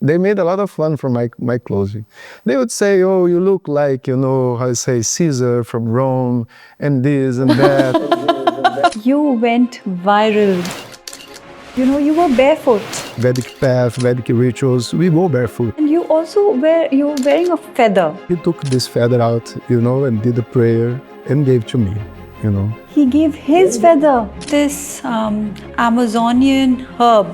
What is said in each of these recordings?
They made a lot of fun from my clothing. They would say, oh, you look like, how I say, Caesar from Rome, and this and that. You went viral. You were barefoot. Vedic path, Vedic rituals, we go barefoot. And you also you're wearing a feather. He took this feather out, and did a prayer and gave to me, He gave his feather. This Amazonian herb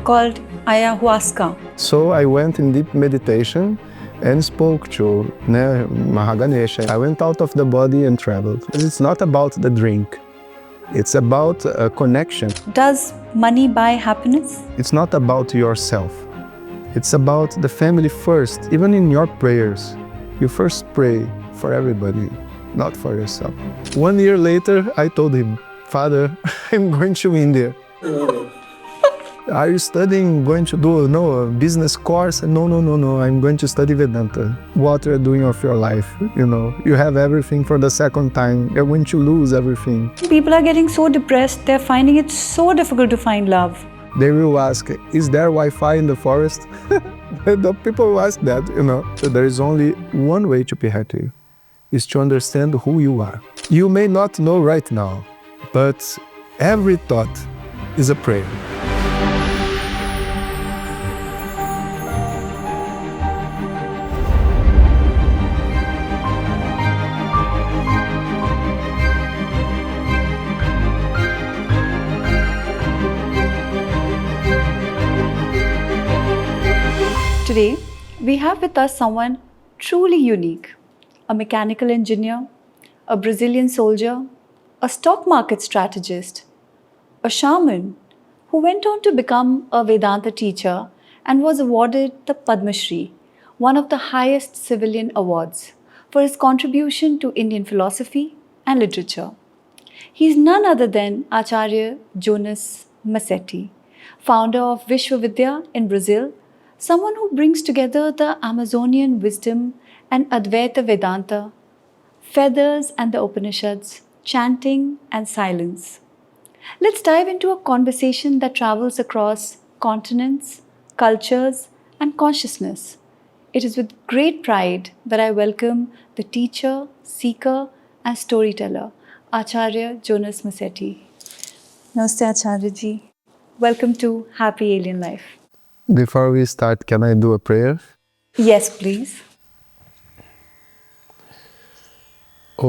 called Ayahuasca. So I went in deep meditation and spoke to Mahaganesha. I went out of the body and traveled. It's not about the drink. It's about a connection. Does money buy happiness? It's not about yourself. It's about the family first. Even in your prayers, you first pray for everybody, not for yourself. 1 year later, I told him, Father, I'm going to India. Are you studying, going to do a business course? No, I'm going to study Vedanta. What you're doing of your life, you have everything for the second time. You're going to lose everything. People are getting so depressed, they're finding it so difficult to find love. They will ask, is there Wi-Fi in the forest? The people will ask that, So there is only one way to be happy, is to understand who you are. You may not know right now, but every thought is a prayer. Today, we have with us someone truly unique, a mechanical engineer, a Brazilian soldier, a stock market strategist, a shaman who went on to become a Vedanta teacher and was awarded the Padma Shri, one of the highest civilian awards, for his contribution to Indian philosophy and literature. He is none other than Acharya Jonas Masetti, founder of Vishwavidya in Brazil, someone who brings together the Amazonian wisdom and Advaita Vedanta, feathers and the Upanishads, chanting and silence. Let's dive into a conversation that travels across continents, cultures, and consciousness. It is with great pride that I welcome the teacher, seeker, and storyteller, Acharya Jonas Masetti. Namaste, Acharyaji. Welcome to Happy Alien Life. Before we start, can I do a prayer? Yes, please. Om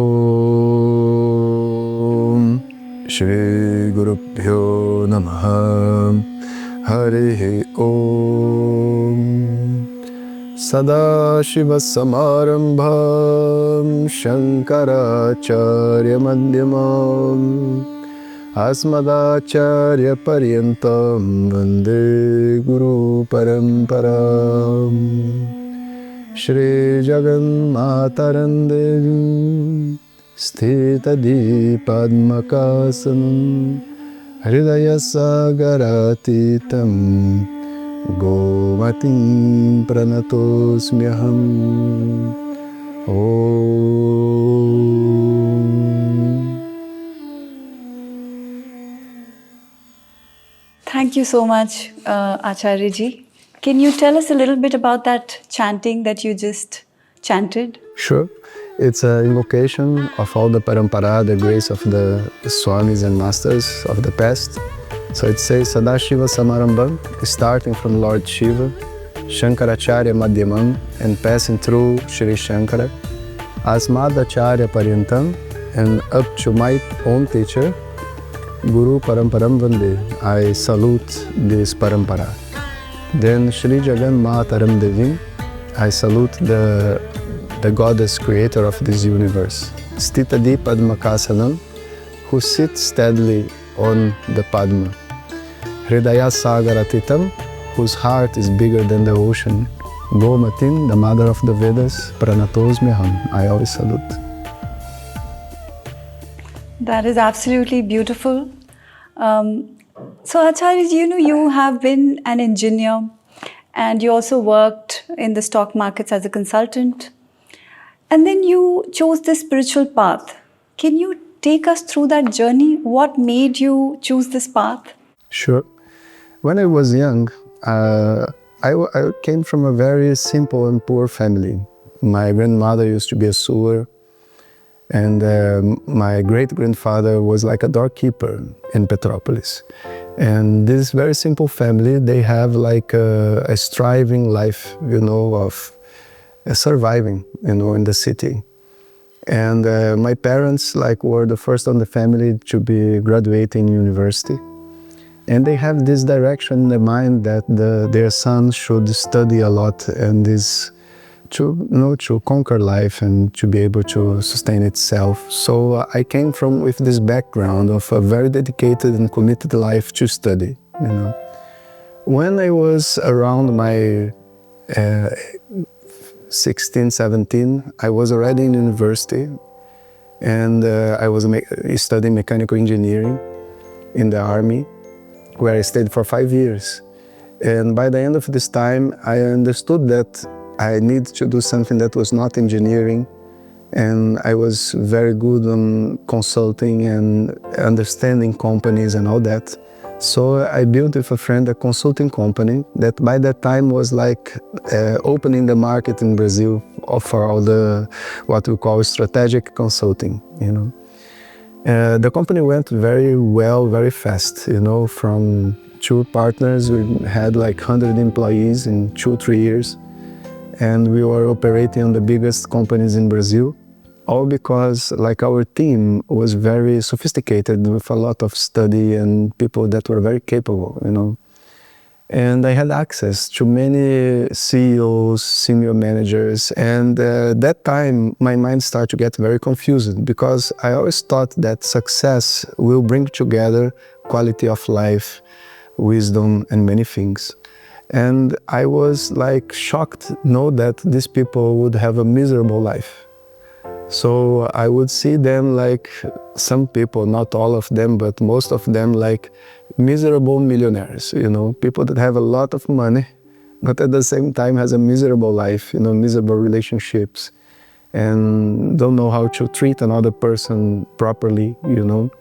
Shri Guru Pyo Namaha Harihi Om Sadashiva Samarambham Shankaracharya Madhyamam Asmadacharya Paryantam Vande Guru Paramparam Shri Jagan Mataram Devi Sthita Di Padmakasanam Hridaya Sagaratitam Gomatim Pranatosmyaham Om. Thank you so much, Acharyaji. Can you tell us a little bit about that chanting that you just chanted? Sure. It's an invocation of all the parampara, the grace of the Swamis and Masters of the past. So it says Sadashiva Samarambham, starting from Lord Shiva, Shankaracharya Madhyamam, and passing through Shri Shankara, Asmadacharya Paryantam, and up to my own teacher, Guru Paramparam Vande. I salute this parampara. Then Shri Jagan Mataram Devim, I salute the goddess creator of this universe. Sthita Di Padmakasanam, who sits steadily on the Padma. Hridaya Sagaratitam, whose heart is bigger than the ocean. Gomatin, the mother of the Vedas, Pranatosmyaham, I always salute. That is absolutely beautiful. So Acharyaji, you have been an engineer and you also worked in the stock markets as a consultant. And then you chose this spiritual path. Can you take us through that journey? What made you choose this path? Sure. When I was young, I came from a very simple and poor family. My grandmother used to be a sewer, and my great-grandfather was like a doorkeeper in Petropolis. And this very simple family, they have like a striving life, you know, of surviving, you know, in the city. And my parents like were the first on the family to be graduating university. And they have this direction in their mind that their son should study a lot and to conquer life and to be able to sustain itself. So I came from with this background of a very dedicated and committed life to study, you know. When I was around my 16, 17, I was already in university, and I was studying mechanical engineering in the army, where I stayed for 5 years. And by the end of this time, I understood that I need to do something that was not engineering, and I was very good on consulting and understanding companies and all that. So I built with a friend a consulting company that by that time was like opening the market in Brazil for all the what we call strategic consulting, you know. The company went very well, very fast, you know. From 2 partners, we had like 100 employees in 2-3 years. And we were operating on the biggest companies in Brazil, all because like our team was very sophisticated with a lot of study and people that were very capable, you know. And I had access to many CEOs, senior managers, and that time my mind started to get very confused because I always thought that success will bring together quality of life, wisdom, and many things. And I was like shocked to know that these people would have a miserable life. So I would see them like some people, not all of them, but most of them like miserable millionaires, you know, people that have a lot of money, but at the same time has a miserable life, you know, miserable relationships, and don't know how to treat another person properly, you know.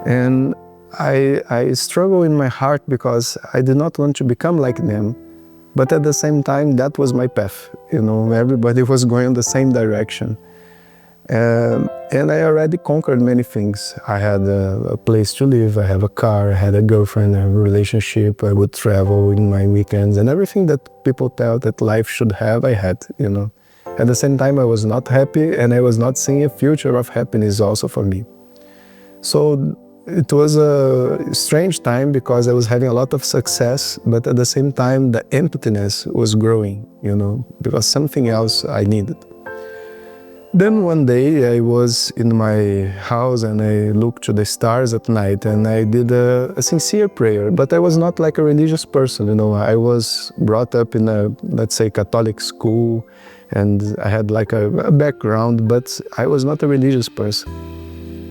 And I struggle in my heart because I did not want to become like them, but at the same time that was my path, you know, everybody was going in the same direction. And I already conquered many things. I had a place to live, I have a car, I had a girlfriend, I have a relationship, I would travel in my weekends, and everything that people tell that life should have, I had, you know. At the same time, I was not happy, and I was not seeing a future of happiness also for me. So it was a strange time because I was having a lot of success, but at the same time, the emptiness was growing, you know, because something else I needed. Then one day I was in my house and I looked to the stars at night and I did a sincere prayer, but I was not like a religious person, you know. I was brought up in a, let's say, Catholic school, and I had like a background, but I was not a religious person.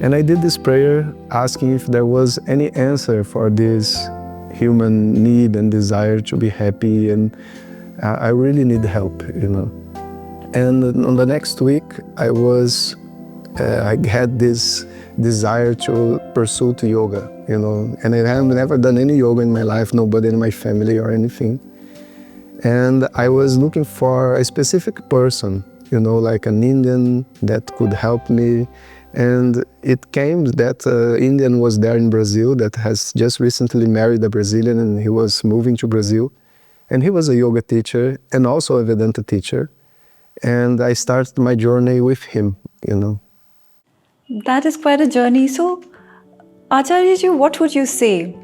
And I did this prayer asking if there was any answer for this human need and desire to be happy, and I really need help, you know. And on the next week, I had this desire to pursue yoga, you know, and I have never done any yoga in my life, nobody in my family or anything. And I was looking for a specific person, you know, like an Indian that could help me. And it came that Indian was there in Brazil that has just recently married a Brazilian, and he was moving to Brazil. And he was a yoga teacher and also a Vedanta teacher. And I started my journey with him, you know. That is quite a journey. So, Acharyaji, what would you say?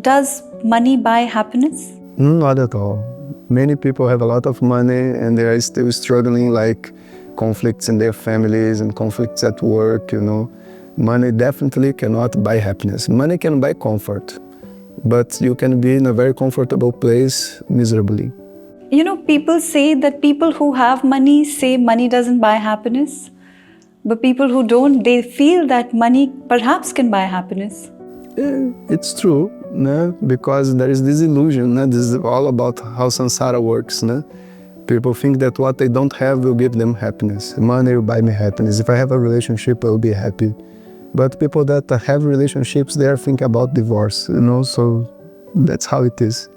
Does money buy happiness? Not at all. Many people have a lot of money and they are still struggling, like conflicts in their families and conflicts at work, you know. Money definitely cannot buy happiness. Money can buy comfort, but you can be in a very comfortable place miserably. You know, people say that people who have money say money doesn't buy happiness. But people who don't, they feel that money perhaps can buy happiness. It's true, no? Because there is this illusion. No? This is all about how samsara works. No? People think that what they don't have will give them happiness. Money will buy me happiness. If I have a relationship, I will be happy. But people that have relationships, they are thinking about divorce, you know, so that's how it is.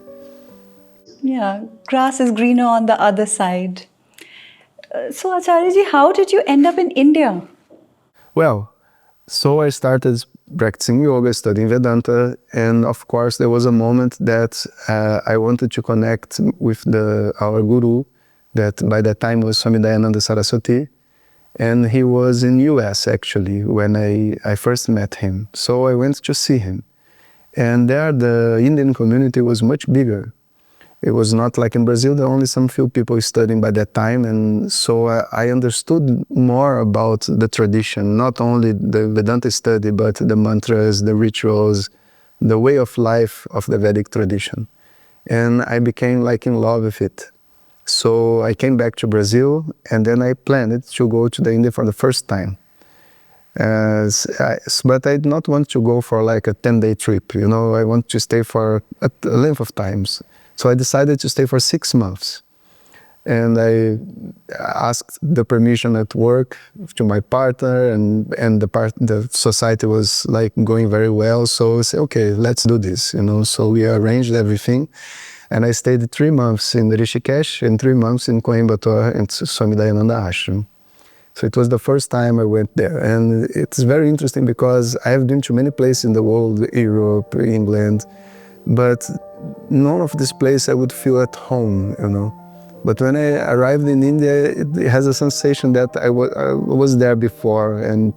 Yeah, grass is greener on the other side. So, Acharyaji, how did you end up in India? Well, so I started practicing yoga, studying Vedanta, and of course there was a moment that I wanted to connect with our guru, that by that time was Swami Dayanand Saraswati, and he was in US actually when I first met him. So I went to see him, and there the Indian community was much bigger. It was not like in Brazil, there were only some few people studying by that time. And so I understood more about the tradition, not only the Vedanta study, but the mantras, the rituals, the way of life of the Vedic tradition. And I became like in love with it. So I came back to Brazil, and then I planned to go to India for the first time. But I did not want to go for like a 10-day trip, you know, I want to stay for a length of times. So I decided to stay for 6 months. And I asked the permission at work to my partner, and the society was like going very well. So I said, okay, let's do this, you know. So we arranged everything. And I stayed 3 months in Rishikesh and 3 months in Coimbatore and Swami Dayananda ashram. So it was the first time I went there. And it's very interesting because I have been to many places in the world, Europe, England, but none of this place I would feel at home, you know. But when I arrived in India, it has a sensation that I was there before, and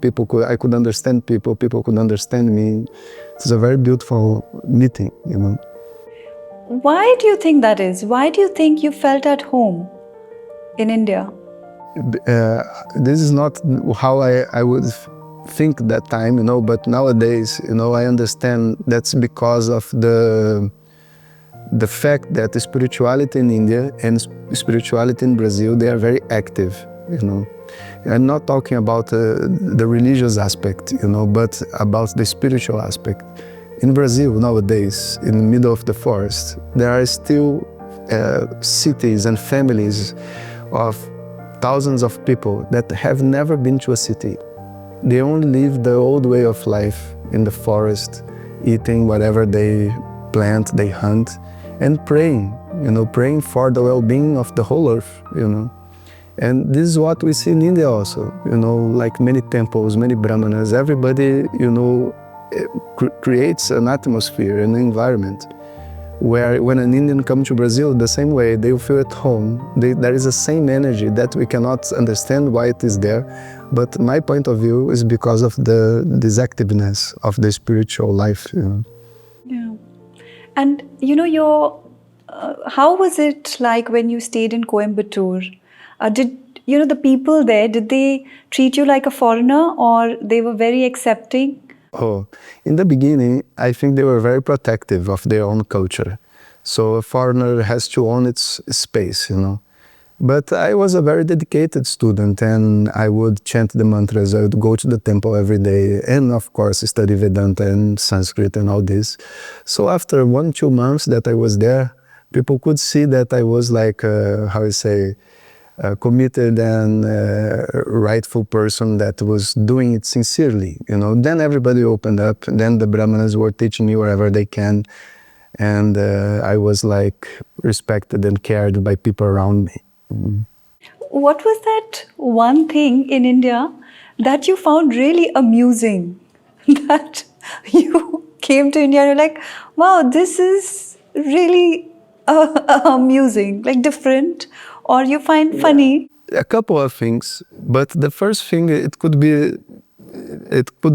I could understand people could understand me. It was a very beautiful meeting, you know. Why do you think that is? Why do you think you felt at home in India? This is not how I would think that time, you know, but nowadays, you know, I understand that's because of the fact that the spirituality in India and spirituality in Brazil, they are very active, you know. I'm not talking about the religious aspect, you know, but about the spiritual aspect. In Brazil nowadays, in the middle of the forest, there are still cities and families of thousands of people that have never been to a city. They only live the old way of life in the forest, eating whatever they plant, they hunt, and praying, you know, praying for the well-being of the whole earth, you know. And this is what we see in India also, you know, like many temples, many brahmanas, everybody, you know, creates an atmosphere, an environment where when an Indian comes to Brazil, the same way they will feel at home. There is the same energy that we cannot understand why it is there. But my point of view is because of this activeness of the spiritual life. You know. Yeah. And you know, how was it like when you stayed in Coimbatore? Did you know the people there? Did they treat you like a foreigner, or they were very accepting? Oh, in the beginning, I think they were very protective of their own culture. So a foreigner has to own its space, you know. But I was a very dedicated student, and I would chant the mantras, I would go to the temple every day, and of course study Vedanta and Sanskrit and all this. So after 1-2 months that I was there, people could see that I was like, how you say, committed and rightful person that was doing it sincerely, you know. Then everybody opened up, then the brahmanas were teaching me wherever they can, and I was like respected and cared by people around me. Mm. What was that one thing in India that you found really amusing? That you came to India and you're like, wow, this is really amusing, like different, or you find funny? A couple of things, but the first thing, it could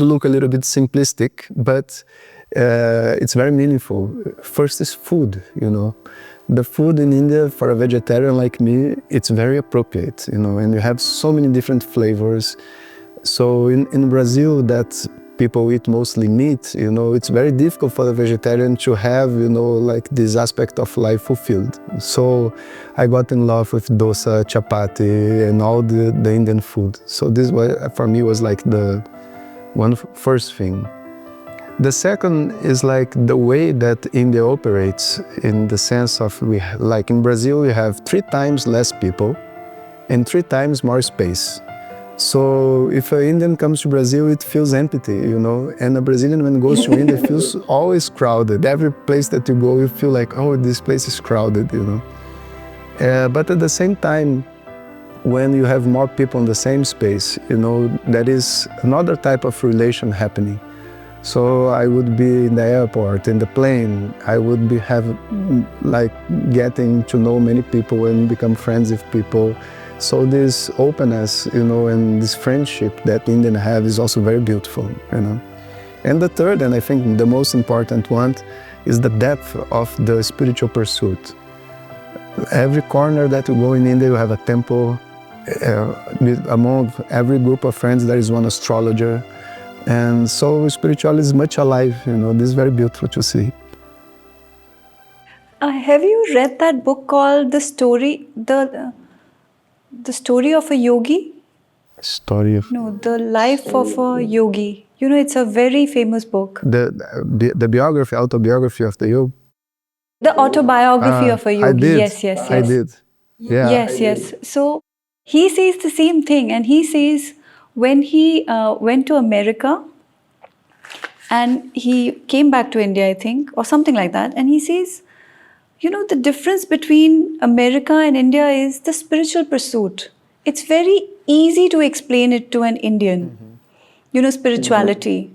look a little bit simplistic, but it's very meaningful. First is food, you know. The food in India for a vegetarian like me, it's very appropriate, you know, and you have so many different flavors. So in Brazil, that people eat mostly meat, you know, it's very difficult for the vegetarian to have, you know, like this aspect of life fulfilled. So I got in love with dosa, chapati, and all the Indian food. So this for me was like the first thing. The second is like the way that India operates, in the sense of, like in Brazil, we have 3 times less people and 3 times more space. So if an Indian comes to Brazil, it feels empty, you know, and a Brazilian when goes to India feels always crowded. Every place that you go, you feel like, oh, this place is crowded, you know. But at the same time, when you have more people in the same space, you know, that is another type of relation happening. So I would be in the airport, in the plane, I would be getting to know many people and become friends with people. So this openness, you know, and this friendship that Indians have is also very beautiful, you know. And the third, and I think the most important one, is the depth of the spiritual pursuit. Every corner that you go in India, you have a temple. Among every group of friends, there is one astrologer. And so spirituality is much alive, you know. This is very beautiful to see. Have you read that book called The Story of a Yogi? Story of... No, The Life of a Yogi. You know, it's a very famous book. The biography, autobiography of the yogi? The autobiography of a yogi. I did. Yes. I did. Yeah. Yes. So he says the same thing, and he says when he went to America and he came back to India, I think, or something like that, and he says, you know, the difference between America and India is the spiritual pursuit. It's very easy to explain it to an Indian, you know, spirituality.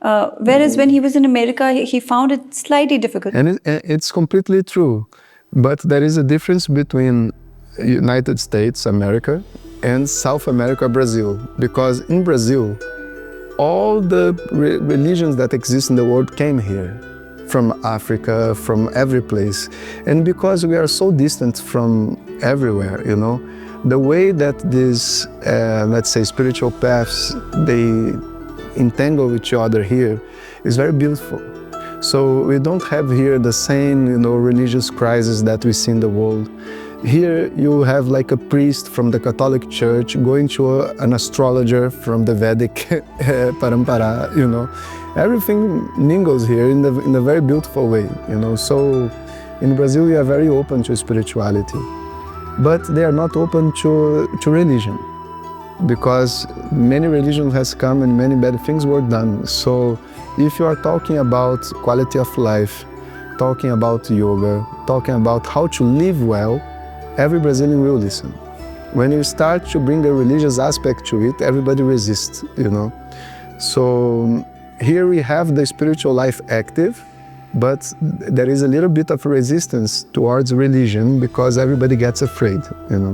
Whereas when he was in America, he found it slightly difficult. And it's completely true. But there is a difference between United States, America, and South America, Brazil. Because in Brazil, all the religions that exist in the world came here. From Africa, from every place. And because we are so distant from everywhere, you know, the way that these, let's say, spiritual paths, they entangle each other here is very beautiful. So we don't have here the same, you know, religious crisis that we see in the world. Here you have like a priest from the Catholic Church going to an astrologer from the Vedic parampara, you know. Everything mingles here in a very beautiful way, you know. So in Brazil we are very open to spirituality, but they are not open to religion, because many religions has come and many bad things were done. So if you are talking about quality of life, talking about yoga, talking about how to live well, every Brazilian will listen. When you start to bring a religious aspect to it, everybody resists, you know. So here we have the spiritual life active, but there is a little bit of resistance towards religion because everybody gets afraid, you know.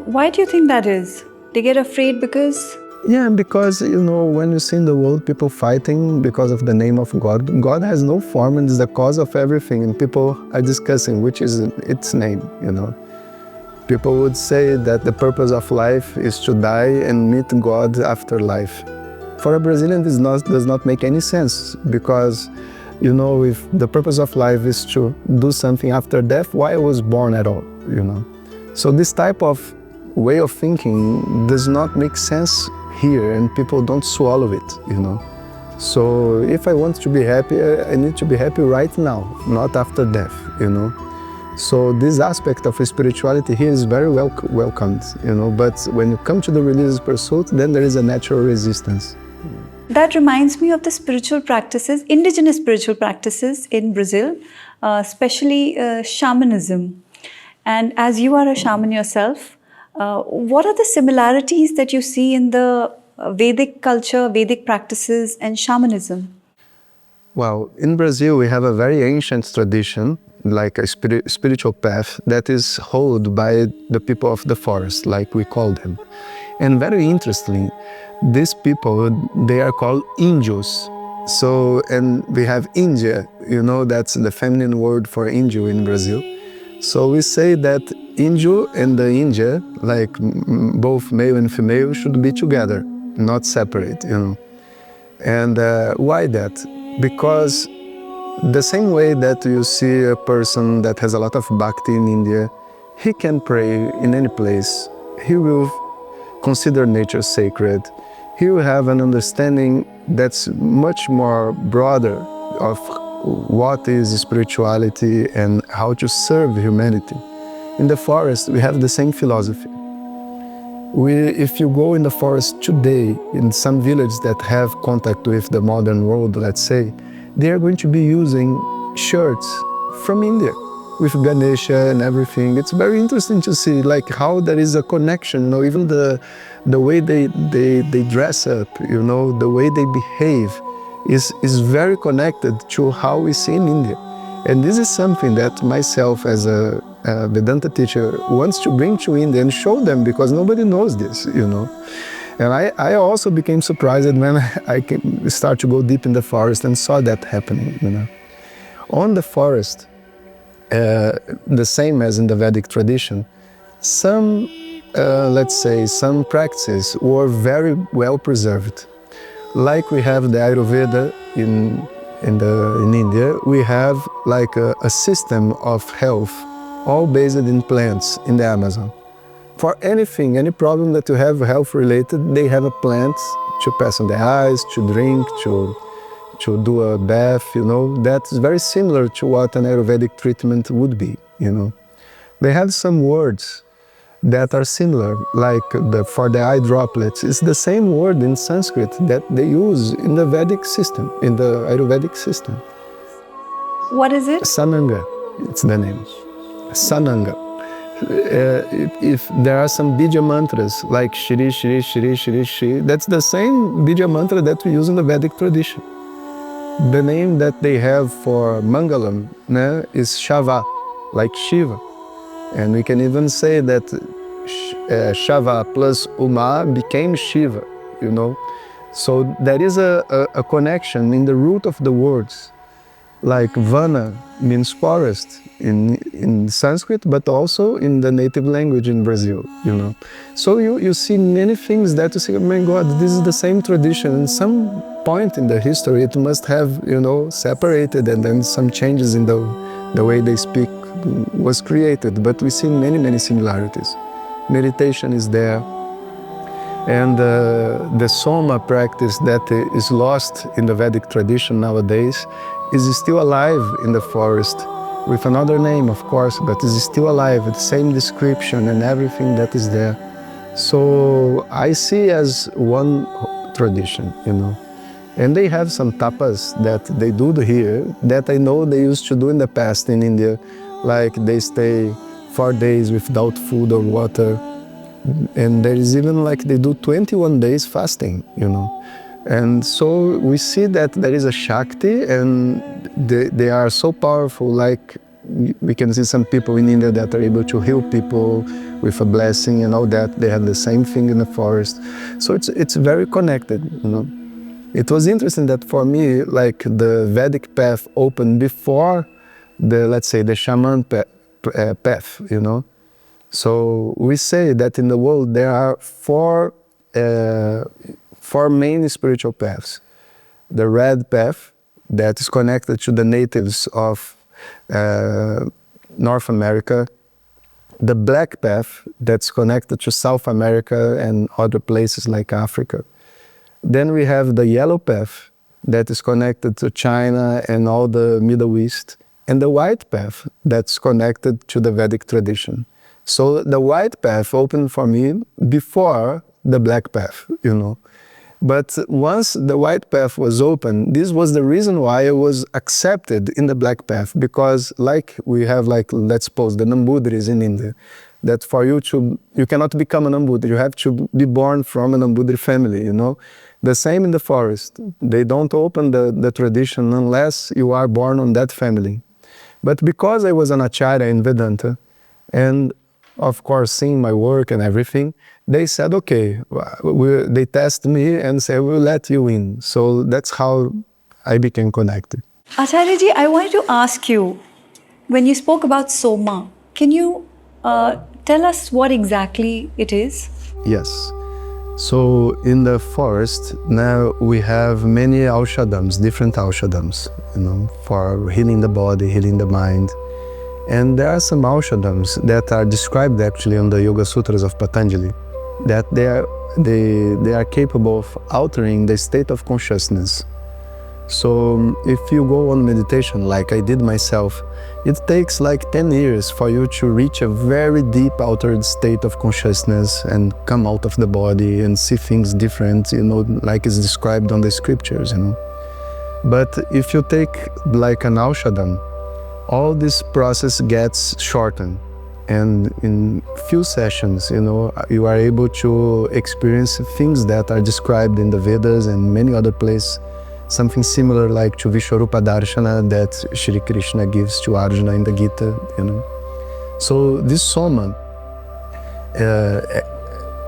Why do you think that is? They get afraid because... Yeah, because, you know, when you see in the world people fighting because of the name of God, God has no form and is the cause of everything, and people are discussing which is its name, you know. People would say that the purpose of life is to die and meet God after life. For a Brazilian, this does not make any sense, because, you know, if the purpose of life is to do something after death, why I was born at all, you know? So this type of way of thinking does not make sense here, and people don't swallow it, you know. So if I want to be happy, I need to be happy right now, not after death, you know. So this aspect of spirituality here is very welcomed, you know, but when you come to the religious pursuit, then there is a natural resistance. That reminds me of the spiritual practices, indigenous spiritual practices in Brazil, especially shamanism. And as you are a shaman yourself, what are the similarities that you see in the Vedic culture, Vedic practices, and shamanism? Well, in Brazil we have a very ancient tradition, like a spiritual path that is held by the people of the forest, like we call them. And very interestingly, these people, they are called Injus. So, and we have India, you know, that's the feminine word for Indio in Brazil. So we say that Indio and the India, like both male and female, should be together, not separate, you know. And why that? Because the same way that you see a person that has a lot of bhakti in India, he can pray in any place. He will consider nature sacred. He will have an understanding that's much more broader of what is spirituality and how to serve humanity. In the forest, we have the same philosophy. If you go in the forest today, in some villages that have contact with the modern world, let's say, they are going to be using shirts from India with Ganesha and everything. It's very interesting to see like how there is a connection, you know, even the way they dress up, you know, the way they behave is very connected to how we see in India. And this is something that myself as a Vedanta teacher wants to bring to India and show them, because nobody knows this, you know. And I also became surprised when I start to go deep in the forest and saw that happening, you know. On the forest, the same as in the Vedic tradition, some, let's say, some practices were very well preserved. Like we have the Ayurveda in India, we have like a system of health, all based in plants in the Amazon. For anything, any problem that you have health related, they have a plant to pass on the eyes, to drink, to do a bath, you know. That's very similar to what an Ayurvedic treatment would be, you know. They have some words that are similar, like for the eye droplets. It's the same word in Sanskrit that they use in the Vedic system, in the Ayurvedic system. What is it? Sananga, it's the name. Sananga. If there are some Bija mantras like Shri, Shri, Shri, Shri, Shri, that's the same Bija mantra that we use in the Vedic tradition. The name that they have for Mangalam is Shava, like Shiva. And we can even say that Shava plus Uma became Shiva, you know. So there is a connection in the root of the words. Like Vana means forest in Sanskrit, but also in the native language in Brazil, you know. So you see many things that you say, oh my God, this is the same tradition. At some point in the history, it must have, you know, separated, and then some changes in the way they speak was created. But we see many, many similarities. Meditation is there. And the Soma practice that is lost in the Vedic tradition nowadays is still alive in the forest, with another name, of course, but is still alive, with the same description and everything that is there. So I see as one tradition, you know. And they have some tapas that they do here that I know they used to do in the past in India, like they stay 4 days without food or water. And there is even like they do 21 days fasting, you know. And so we see that there is a Shakti, and they are so powerful. Like we can see some people in India that are able to heal people with a blessing and all that. They have the same thing in the forest. So it's very connected, you know. It was interesting that for me, like the Vedic path opened before the, let's say, the Shaman path, you know. So we say that in the world there are four main spiritual paths. The red path that is connected to the natives of North America. The black path that's connected to South America and other places like Africa. Then we have the yellow path that is connected to China and all the Middle East. And the white path that's connected to the Vedic tradition. So the white path opened for me before the black path, you know. But once the white path was open, this was the reason why I was accepted in the black path, because like we have, like, let's suppose the Nambudris in India, that for you cannot become a Nambudri, you have to be born from a Nambudri family, you know. The same in the forest. They don't open the tradition unless you are born on that family. But because I was an Acharya in Vedanta, and of course seeing my work and everything, they said, okay, they test me and say, we'll let you in. So that's how I became connected. Acharyaji, I wanted to ask you, when you spoke about Soma, can you tell us what exactly it is? Yes. So in the forest, now we have many aushadams, different aushadams, you know, for healing the body, healing the mind. And there are some aushadams that are described actually on the Yoga Sutras of Patanjali, that they are capable of altering the state of consciousness. So if you go on meditation, like I did myself, it takes like 10 years for you to reach a very deep altered state of consciousness and come out of the body and see things different, like is described on the scriptures. But if you take like an aushadam, all this process gets shortened. And in few sessions, you are able to experience things that are described in the Vedas and many other places. Something similar like to Vishwarupa Darshana that Shri Krishna gives to Arjuna in the Gita, So this Soma,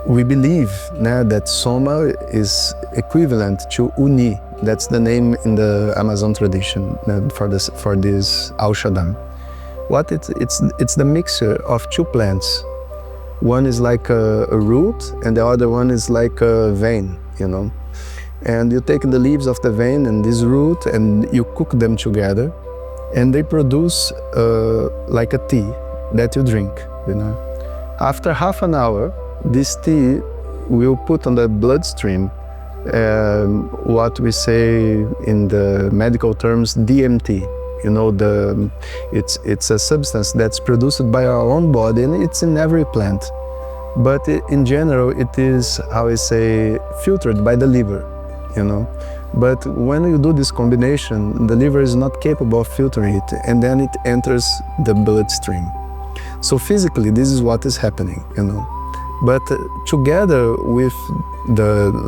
we believe that Soma is equivalent to Uni. That's the name in the Amazon tradition for this aushadam. What it's the mixture of two plants. One is like a root and the other one is like a vein, And you take the leaves of the vein and this root and you cook them together and they produce like a tea that you drink, After half an hour, this tea will put on the bloodstream what we say in the medical terms DMT. It's a substance that's produced by our own body and it's in every plant. But in general, it is, how I say, filtered by the liver. But when you do this combination, the liver is not capable of filtering it and then it enters the bloodstream. So physically, this is what is happening, But together with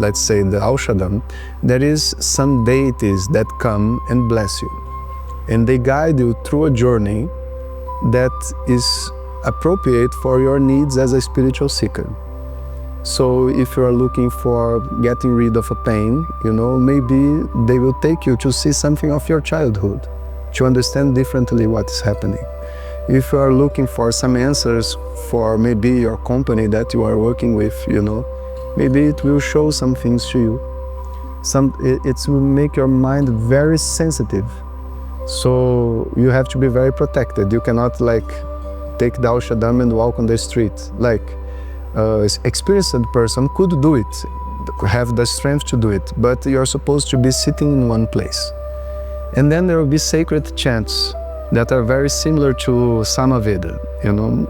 let's say the aushadam, there is some deities that come and bless you. And they guide you through a journey that is appropriate for your needs as a spiritual seeker. So if you are looking for getting rid of a pain, maybe they will take you to see something of your childhood, to understand differently what is happening. If you are looking for some answers for maybe your company that you are working with, maybe it will show some things to you. It will make your mind very sensitive. So you have to be very protected. You cannot take the aushadam and walk on the street. Experienced person could do it, have the strength to do it, but you're supposed to be sitting in one place. And then there will be sacred chants that are very similar to Samaveda,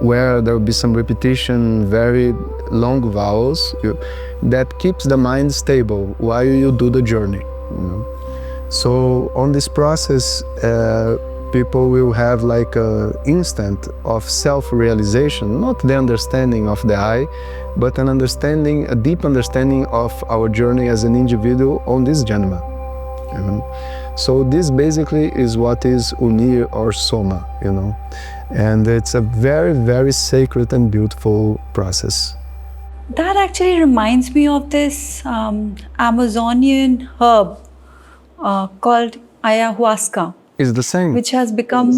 where there will be some repetition, very long vowels that keeps the mind stable while you do the journey. So on this process, people will have like an instant of self-realization, not the understanding of the I, but a deep understanding of our journey as an individual on this janma. So this basically is what is Uni or Soma, and it's a very, very sacred and beautiful process. That actually reminds me of this Amazonian herb called Ayahuasca. It's the same. Which has become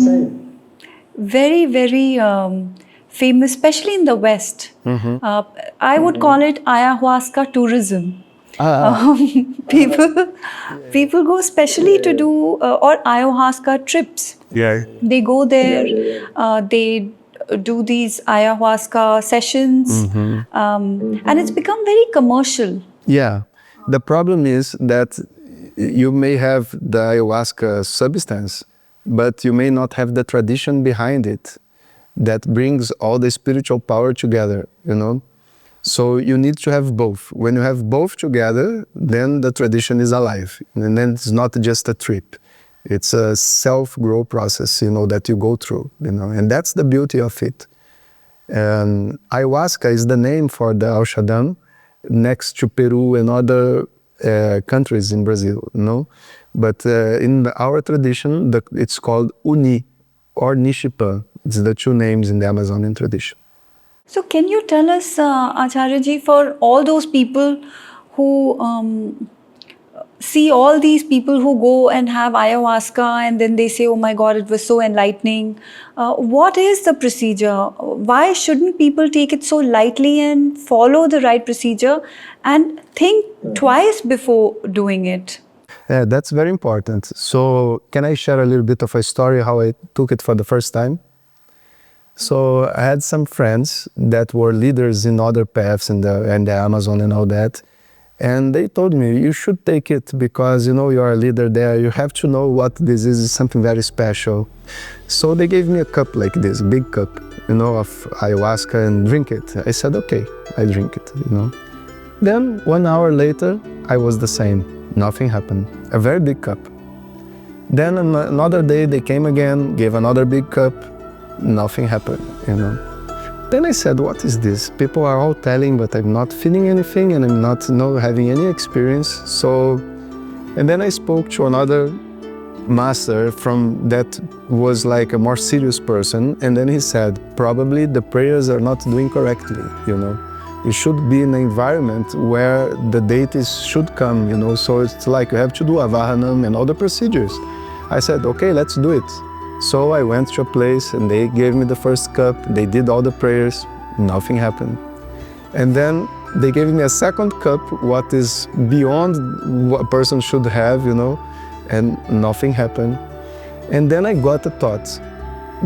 very, very famous, especially in the West. I would call it Ayahuasca tourism. People go specially to do or Ayahuasca trips. Yeah. They go there, they do these Ayahuasca sessions, and it's become very commercial. Yeah. The problem is that you may have the ayahuasca substance, but you may not have the tradition behind it that brings all the spiritual power together, So you need to have both. When you have both together, then the tradition is alive. And then it's not just a trip. It's a self-grow process, that you go through, And that's the beauty of it. And ayahuasca is the name for the aushadam next to Peru and other countries in Brazil, But in our tradition, it's called Uni or Nishipa. It's the two names in the Amazonian tradition. So can you tell us, Acharyaji, for all those people who see all these people who go and have ayahuasca and then they say, oh my God, it was so enlightening. What is the procedure? Why shouldn't people take it so lightly and follow the right procedure and think twice before doing it? Yeah, that's very important. So can I share a little bit of a story how I took it for the first time? So I had some friends that were leaders in other paths in the Amazon and all that. And they told me, you should take it because, you know, you are a leader there. You have to know what this is, something very special. So they gave me a cup like this, big cup, you know, of ayahuasca, and drink it. I said, okay, I drink it, you know. Then 1 hour later, I was the same. Nothing happened. A very big cup. Then another day they came again, gave another big cup. Nothing happened, you know. Then I said, what is this? People are all telling, but I'm not feeling anything and I'm not having any experience. So, and then I spoke to another master that was like a more serious person. And then he said, probably the prayers are not doing correctly, you know. You should be in an environment where the deities should come, you know. So it's like you have to do avahanam and all the procedures. I said, okay, let's do it. So I went to a place and they gave me the first cup. They did all the prayers, nothing happened. And then they gave me a second cup, what is beyond what a person should have, you know, and nothing happened. And then I got a thought,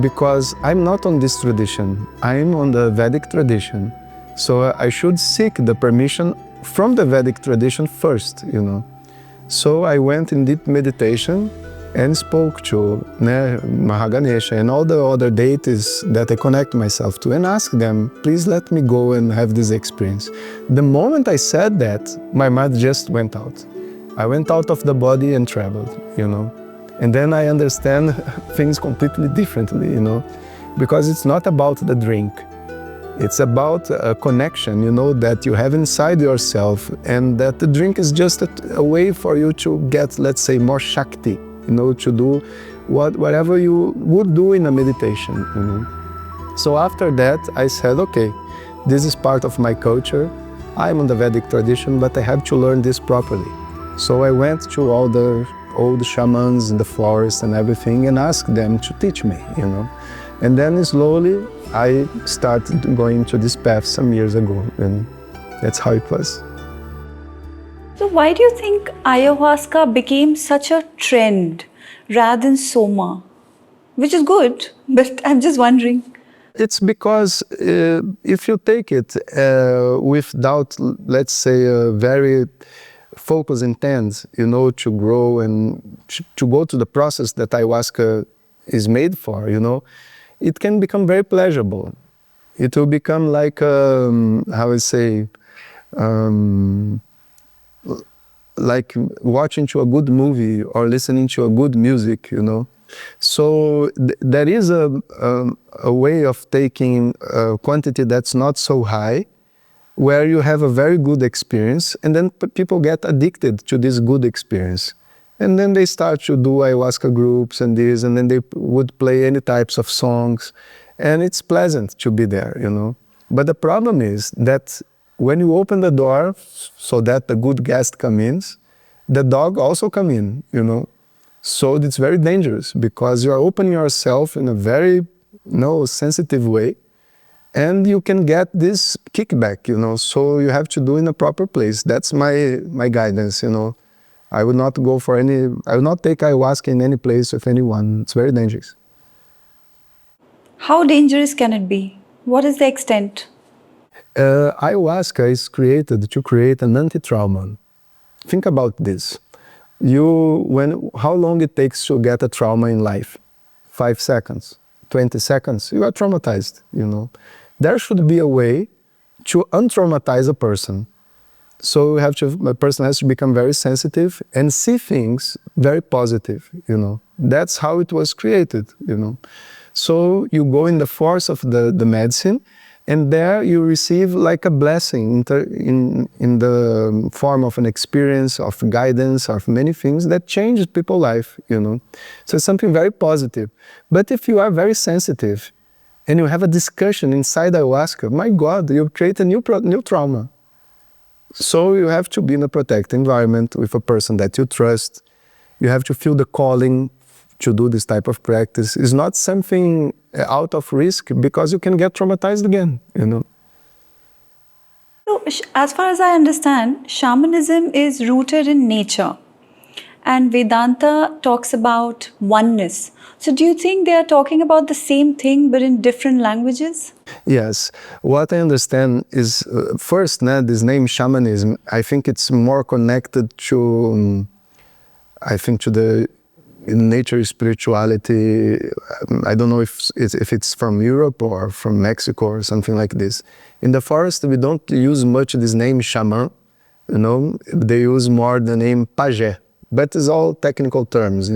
because I'm not on this tradition, I'm on the Vedic tradition. So I should seek the permission from the Vedic tradition first, you know. So I went in deep meditation and spoke to Mahaganesha and all the other deities that I connect myself to and asked them, please let me go and have this experience. The moment I said that, my mind just went out. I went out of the body and traveled, you know. And then I understand things completely differently, you know, because it's not about the drink. It's about a connection, you know, that you have inside yourself, and that the drink is just a way for you to get, let's say, more Shakti, you know, to do whatever you would do in a meditation, you know. So after that, I said, okay, this is part of my culture. I'm on the Vedic tradition, but I have to learn this properly. So I went to all the old shamans in the forest and everything and asked them to teach me, you know. And then slowly, I started going to this path some years ago, and that's how it was. So why do you think ayahuasca became such a trend rather than Soma? Which is good, but I'm just wondering. It's because if you take it without, let's say, a very focused intent, you know, to grow and to go to the process that ayahuasca is made for, you know, it can become very pleasurable. It will become like, how I say, like watching to a good movie or listening to a good music, you know. So there is a way of taking a quantity that's not so high, where you have a very good experience, and then people get addicted to this good experience. And then they start to do ayahuasca groups and this, and then they would play any types of songs. And it's pleasant to be there, you know. But the problem is that when you open the door so that the good guest comes in, the dog also comes in, you know. So it's very dangerous because you are opening yourself in a very, you know, sensitive way. And you can get this kickback, you know. So you have to do in a proper place. That's my guidance, you know. I would not go for I would not take ayahuasca in any place with anyone. It's very dangerous. How dangerous can it be? What is the extent? Ayahuasca is created to create an anti-trauma. Think about this. How long it takes to get a trauma in life? 5 seconds, 20 seconds, you are traumatized, you know. There should be a way to untraumatize a person. So a person has to become very sensitive and see things very positive, you know. That's how it was created, you know. So you go in the force of the medicine, and there you receive like a blessing in the form of an experience, of guidance, of many things that changes people's life, you know. So it's something very positive. But if you are very sensitive and you have a discussion inside ayahuasca, my God, you create a new trauma. So you have to be in a protected environment with a person that you trust. You have to feel the calling to do this type of practice. It's not something out of risk because you can get traumatized again, you know. So, as far as I understand, shamanism is rooted in nature, and Vedanta talks about oneness. So do you think they are talking about the same thing but in different languages? Yes. What I understand is, first, this name shamanism, I think it's more connected to, to the nature spirituality. I don't know if it's from Europe or from Mexico or something like this. In the forest, we don't use much this name shaman, they use more the name pajé, but it's all technical terms,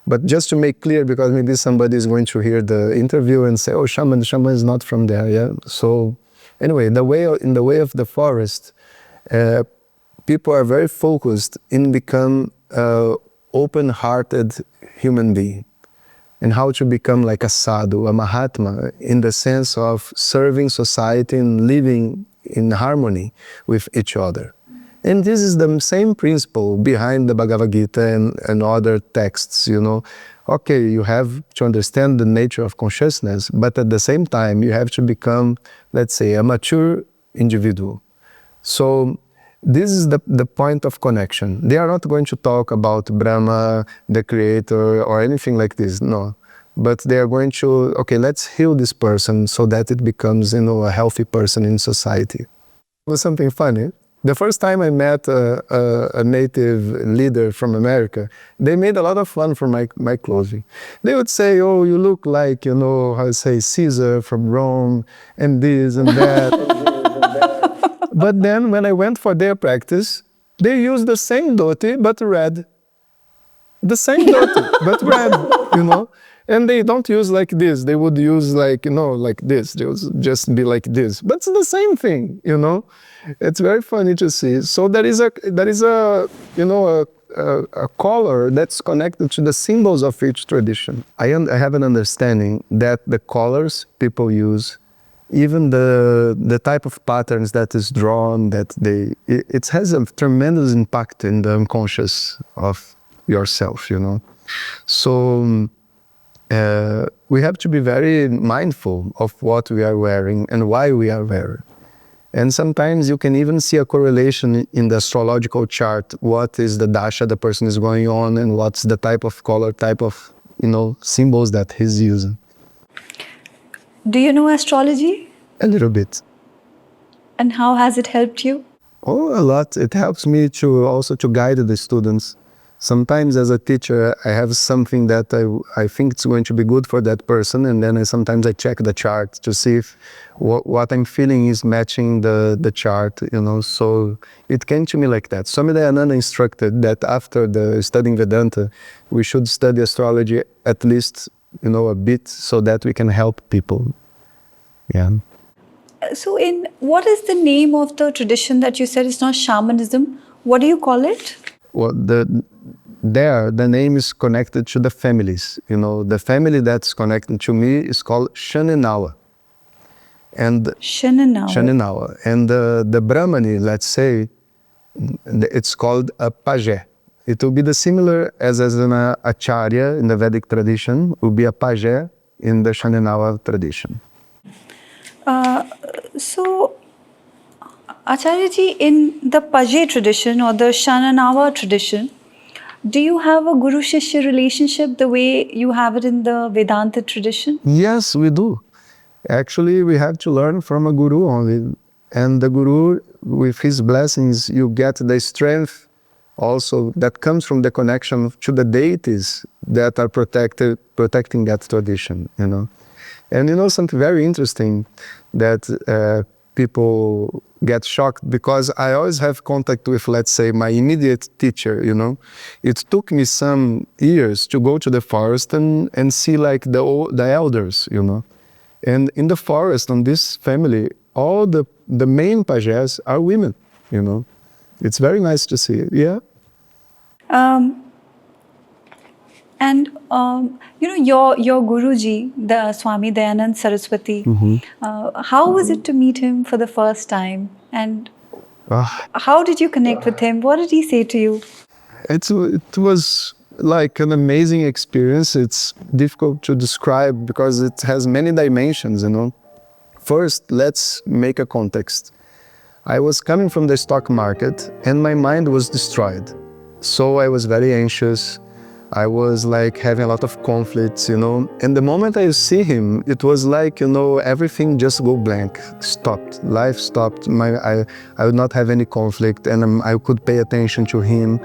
But just to make clear, because maybe somebody is going to hear the interview and say, oh, shaman is not from there, yeah? So anyway, in the way of the forest, people are very focused in become open-hearted human being, and how to become like a sadhu, a mahatma, in the sense of serving society and living in harmony with each other. And this is the same principle behind the Bhagavad Gita and other texts, Okay, you have to understand the nature of consciousness, but at the same time, you have to become, let's say, a mature individual. So this is the point of connection. They are not going to talk about Brahma, the creator, or anything like this, no. But they are going to, okay, let's heal this person so that it becomes, a healthy person in society. It was something funny. The first time I met a native leader from America, they made a lot of fun for my clothing. They would say, oh, you look like, Caesar from Rome, and this and that. But then when I went for their practice, they used the same dhoti, but red. The same dhoti, but red, And they don't use like this. They would use like this. They would just be like this. But it's the same thing, It's very funny to see. So there is a color that's connected to the symbols of each tradition. I have an understanding that the colors people use, even the type of patterns that is drawn, it has a tremendous impact in the unconscious of yourself, So we have to be very mindful of what we are wearing and why we are wearing. And sometimes you can even see a correlation in the astrological chart, what is the dasha the person is going on and what's the type of color, type of, symbols that he's using. Do you know astrology? A little bit. And how has it helped you? Oh, a lot. It helps me to guide the students. Sometimes as a teacher, I have something that I think it's going to be good for that person, and then sometimes I check the chart to see if what I'm feeling is matching the chart, So it came to me like that. Swami Dayanand instructed that after studying Vedanta, we should study astrology at least, a bit, so that we can help people. Yeah. So what is the name of the tradition that you said is not shamanism? What do you call it? Well, the name is connected to the families. The family that's connected to me is called Shanenawa. And Shanenawa. And the Brahmani, let's say, it's called a pajé. It will be the similar as an Acharya in the Vedic tradition, will be a pajé in the Shanenawa tradition. So, Acharyaji, in the Pajé tradition or the Shanenawa tradition, do you have a Guru-Shishya relationship the way you have it in the Vedanta tradition? Yes, we do. Actually, we have to learn from a Guru only. And the Guru, with his blessings, you get the strength also that comes from the connection to the deities that are protecting that tradition, And something very interesting that people get shocked, because I always have contact with, let's say, my immediate teacher, It took me some years to go to the forest and see like the elders, And in the forest, on this family, all the main pajés are women, It's very nice to see, yeah. And your Guruji, the Swami Dayanand Saraswati, how was it to meet him for the first time? And how did you connect with him? What did he say to you? It was like an amazing experience. It's difficult to describe because it has many dimensions, First, let's make a context. I was coming from the stock market and my mind was destroyed. So I was very anxious. I was like having a lot of conflicts, you know. And the moment I see him, it was like, you know, everything just go blank, stopped. Life stopped. I would not have any conflict, and I could pay attention to him.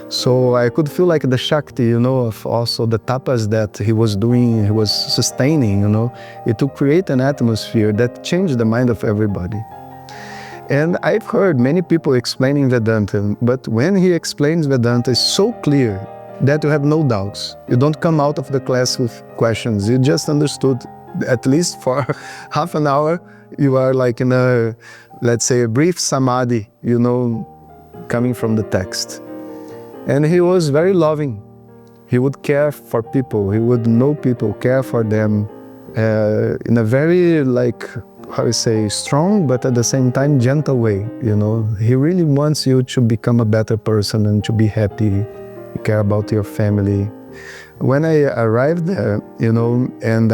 So I could feel like the Shakti, you know, of also the tapas that he was doing, he was sustaining, you know. It to create an atmosphere that changed the mind of everybody. And I've heard many people explaining Vedanta, but when he explains Vedanta, it's so clear that you have no doubts. You don't come out of the class with questions. You just understood, at least for half an hour, you are like in a, let's say, a brief samadhi, you know, coming from the text. And he was very loving. He would care for people. He would know people, care for them in a very, like, how you say, strong, but at the same time, gentle way, you know. He really wants you to become a better person and to be happy, care about your family. When I arrived there, you know, and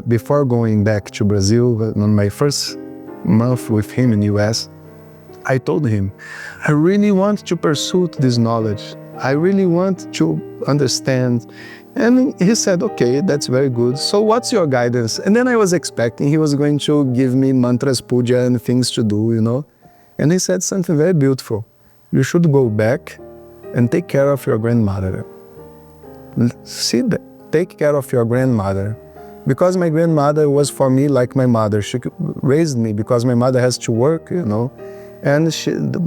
before going back to Brazil, on my first month with him in US, I told him, I really want to pursue this knowledge. I really want to understand. And he said, okay, that's very good. So what's your guidance? And then I was expecting he was going to give me mantras, puja, and things to do, you know. And he said something very beautiful. You should go back and take care of your grandmother. See that? Take care of your grandmother. Because my grandmother was for me like my mother. She raised me because my mother has to work, you know. And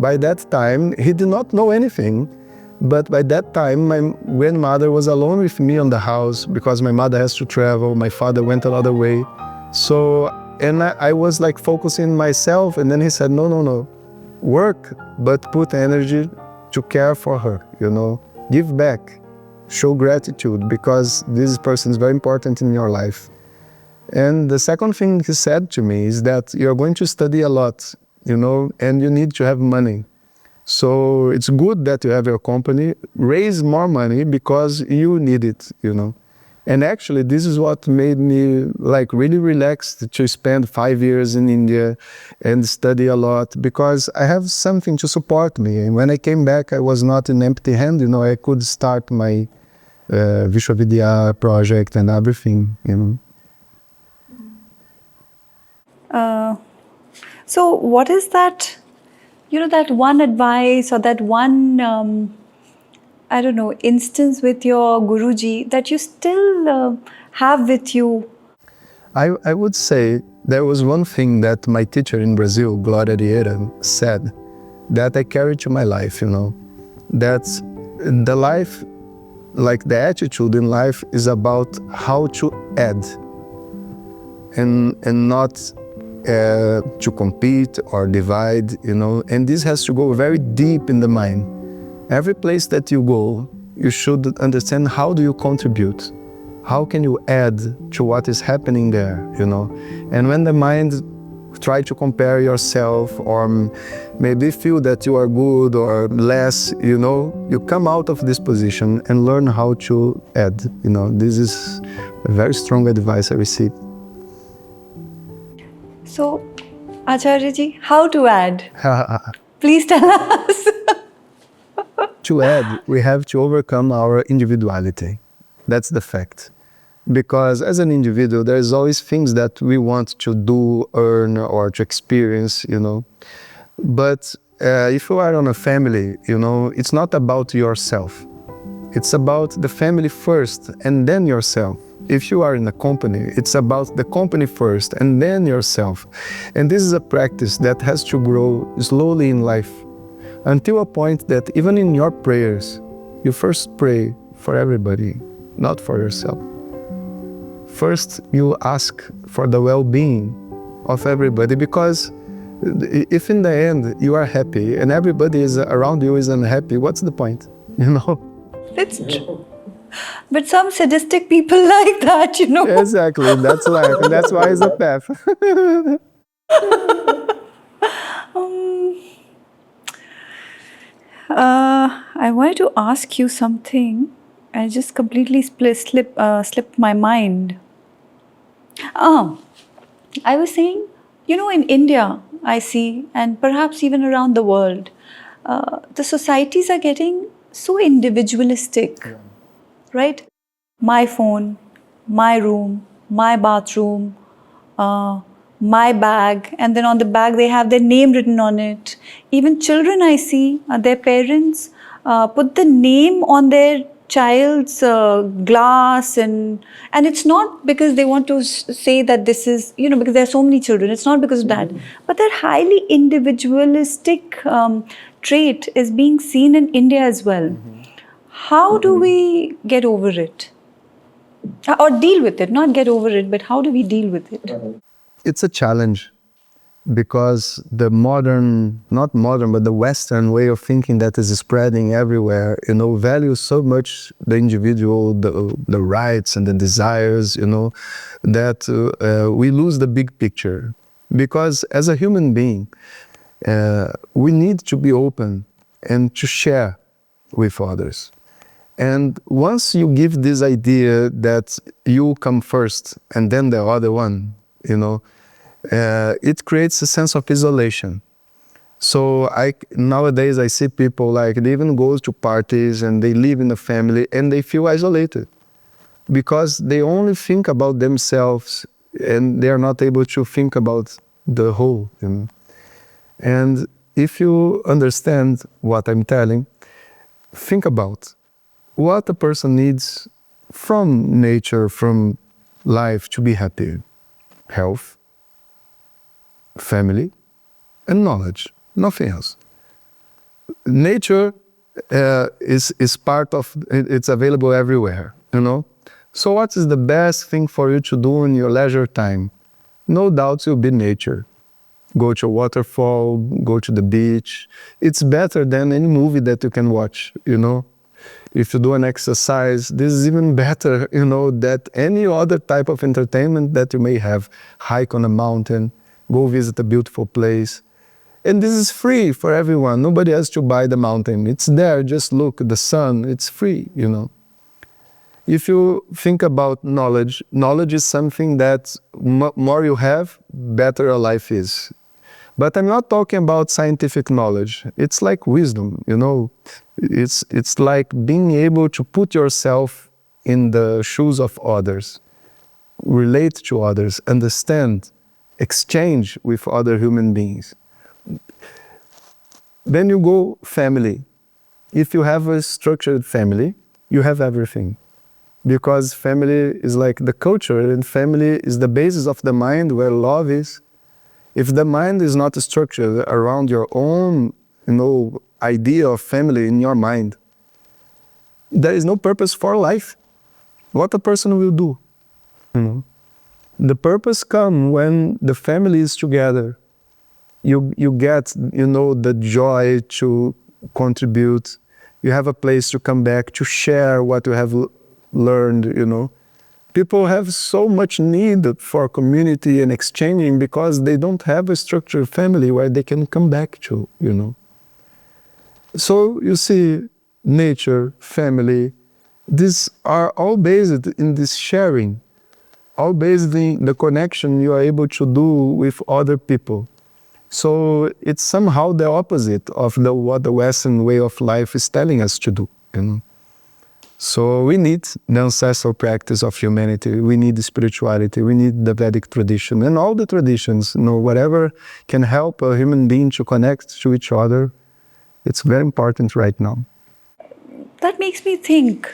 by that time, he did not know anything. But by that time, my grandmother was alone with me on the house because my mother has to travel. My father went another way. So, and I was like focusing myself. And then he said, no, work, but put energy to care for her, you know. Give back, show gratitude, because this person is very important in your life. And the second thing he said to me is that you're going to study a lot, you know, and you need to have money. So it's good that you have your company, raise more money because you need it, you know. And actually, this is what made me like really relaxed to spend 5 years in India and study a lot, because I have something to support me. And when I came back, I was not an empty hand, you know. I could start my Vishwavidya project and everything, you know. So what is that, you know, that one advice or that one, I don't know, instance with your Guruji that you still have with you? I would say there was one thing that my teacher in Brazil, Glória Rieira, said that I carry to my life, you know. That the life, like the attitude in life, is about how to add and not to compete or divide, you know. And this has to go very deep in the mind. Every place that you go, you should understand, how do you contribute? How can you add to what is happening there, you know? And when the mind try to compare yourself or maybe feel that you are good or less, you know, you come out of this position and learn how to add, you know. This is a very strong advice I received. So, Acharyaji, how to add? Please tell us. To add, we have to overcome our individuality. That's the fact. Because as an individual, there's always things that we want to do, earn, or to experience, you know. But if you are on a family, you know, it's not about yourself. It's about the family first and then yourself. If you are in a company, it's about the company first and then yourself. And this is a practice that has to grow slowly in life, until a point that even in your prayers, you first pray for everybody, not for yourself. First, you ask for the well-being of everybody, because if in the end you are happy and everybody is around you is unhappy, what's the point, you know? That's true. But some sadistic people like that, you know. Exactly, that's life, and that's why it's a path. I wanted to ask you something. I just completely slipped my mind. I was saying, you know, in India, I see, and perhaps even around the world, the societies are getting so individualistic. Yeah. right? My phone, my room, my bathroom, uh, my bag, and then on the bag they have their name written on it. Even children I see, their parents put the name on their child's glass, and it's not because they want to say that this is, because there are so many children, it's not because of that, but that highly individualistic trait is being seen in India as well. How do we get over it? Or deal with it, not get over it, but how do we deal with it? It's a challenge because the modern, not modern, but the Western way of thinking that is spreading everywhere, values so much the individual, the rights and the desires, that we lose the big picture. Because as a human being, we need to be open and to share with others. And once you give this idea that you come first and then the other one, it creates a sense of isolation. So nowadays I see people like they even go to parties and they live in a family and they feel isolated because they only think about themselves and they are not able to think about the whole. And if you understand what I'm telling, think about what a person needs from nature, from life to be happy. Health, family, and knowledge, nothing else. Nature is part of, it's available everywhere, So what is the best thing for you to do in your leisure time? No doubt will be nature. Go to a waterfall, go to the beach. It's better than any movie that you can watch, If you do an exercise, this is even better, than any other type of entertainment that you may have. Hike on a mountain, go visit a beautiful place. And this is free for everyone. Nobody has to buy the mountain. It's there, just look, the sun, it's free, If you think about knowledge, knowledge is something that more you have, better your life is. But I'm not talking about scientific knowledge. It's like wisdom, It's like being able to put yourself in the shoes of others, relate to others, understand, exchange with other human beings. Then you go family. If you have a structured family, you have everything. Because family is like the culture, and family is the basis of the mind where love is. If the mind is not structured around your own, idea of family in your mind, there is no purpose for life. What a person will do. The purpose comes when the family is together. You get, the joy to contribute. You have a place to come back, to share what you have learned, People have so much need for community and exchanging because they don't have a structured family where they can come back to, So you see, nature, family, these are all based in this sharing, all based in the connection you are able to do with other people. So it's somehow the opposite of what the Western way of life is telling us to do, So we need the ancestral practice of humanity, we need the spirituality, we need the Vedic tradition, and all the traditions, whatever can help a human being to connect to each other, it's very important right now. That makes me think,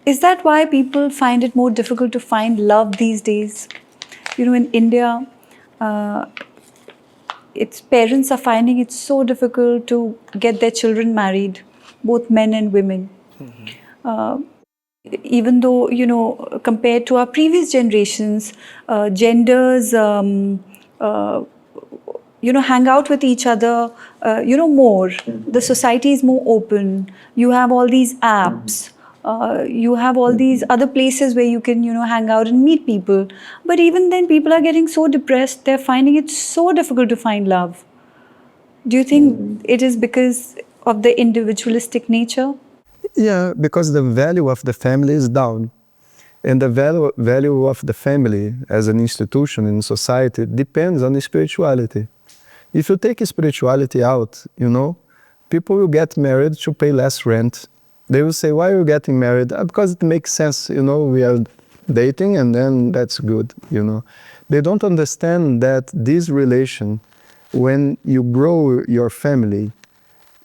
is that why people find it more difficult to find love these days? In India, its parents are finding it so difficult to get their children married, both men and women. Even though, compared to our previous generations, genders, hang out with each other, more. The society is more open. You have all these apps. You have all these other places where you can, hang out and meet people. But even then, people are getting so depressed. They're finding it so difficult to find love. Do you think it is because of the individualistic nature? Yeah, because the value of the family is down. And the value of the family as an institution in society depends on the spirituality. If you take spirituality out, people will get married to pay less rent. They will say, why are you getting married? Because it makes sense, you know, we are dating and then that's good, you know. They don't understand that this relation, when you grow your family,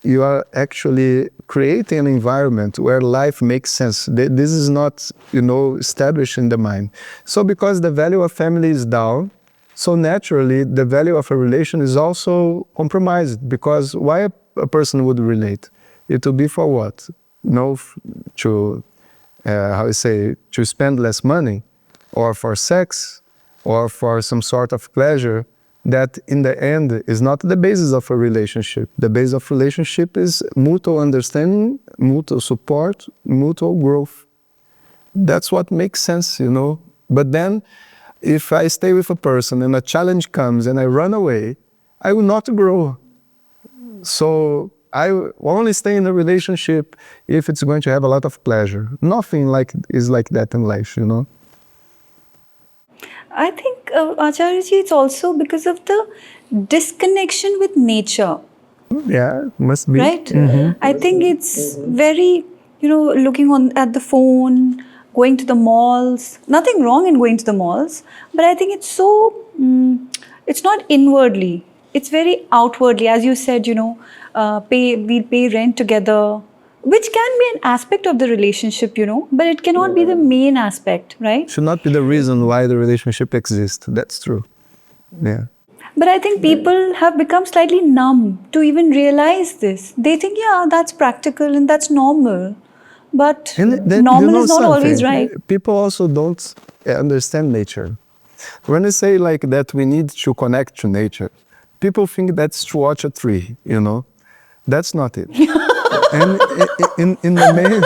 you are actually creating an environment where life makes sense. This is not, you know, established in the mind. So because the value of family is down, so naturally the value of a relation is also compromised, because why a person would relate? It will be for what? No, to, how you say, to spend less money, or for sex, or for some sort of pleasure, that in the end is not the basis of a relationship. The basis of relationship is mutual understanding, mutual support, mutual growth. That's what makes sense, you know. But then, if I stay with a person and a challenge comes and I run away, I will not grow. So I will only stay in a relationship if it's going to have a lot of pleasure. Nothing is like that in life, you know. I think, Acharyaji, it's also because of the disconnection with nature, Yeah, must be. right? I think it's very, looking on at the phone, going to the malls. Nothing wrong in going to the malls, but I think it's so, it's not inwardly. It's very outwardly, as you said. We'll pay rent together, which can be an aspect of the relationship, but it cannot be the main aspect, right? Should not be the reason why the relationship exists. That's true. Yeah. But I think people have become slightly numb to even realize this. They think, yeah, that's practical and that's normal. But And then, normal is not always right. People also don't understand nature. When they say like that we need to connect to nature, people think that's to watch a tree, you know. That's not it. And in the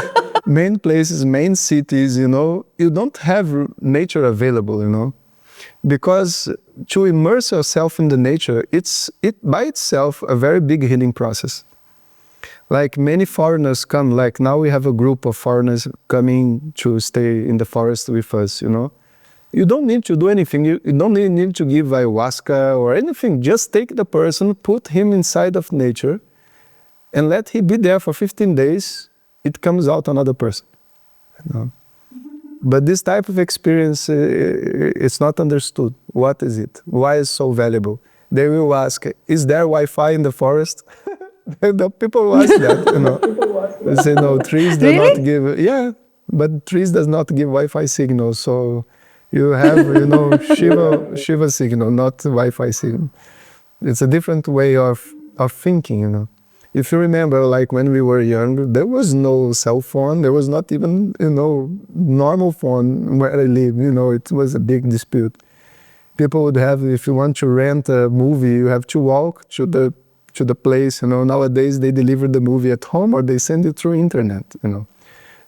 main places, main cities, you know, you don't have nature available, you know. Because to immerse yourself in the nature, it's by itself a very big healing process. Like many foreigners come, like now we have a group of foreigners coming to stay in the forest with us, you know. You don't need to do anything. You don't need to give ayahuasca or anything. Just take the person, put him inside of nature, and let him be there for 15 days. It comes out another person, you know. But this type of experience, it's not understood. What is it? Why is it so valuable? They will ask, is there Wi-Fi in the forest? The people will ask that, you know. They say, no, trees do not give, yeah, but trees does not give Wi-Fi signal. So you have, you know, Shiva signal, not Wi-Fi signal. It's a different way of thinking, you know. If you remember, like when we were young, there was no cell phone. There was not even, you know, normal phone where I live. You know, it was a big dispute. People would have, if you want to rent a movie, you have to walk to the place. You know, nowadays they deliver the movie at home or they send it through internet. You know,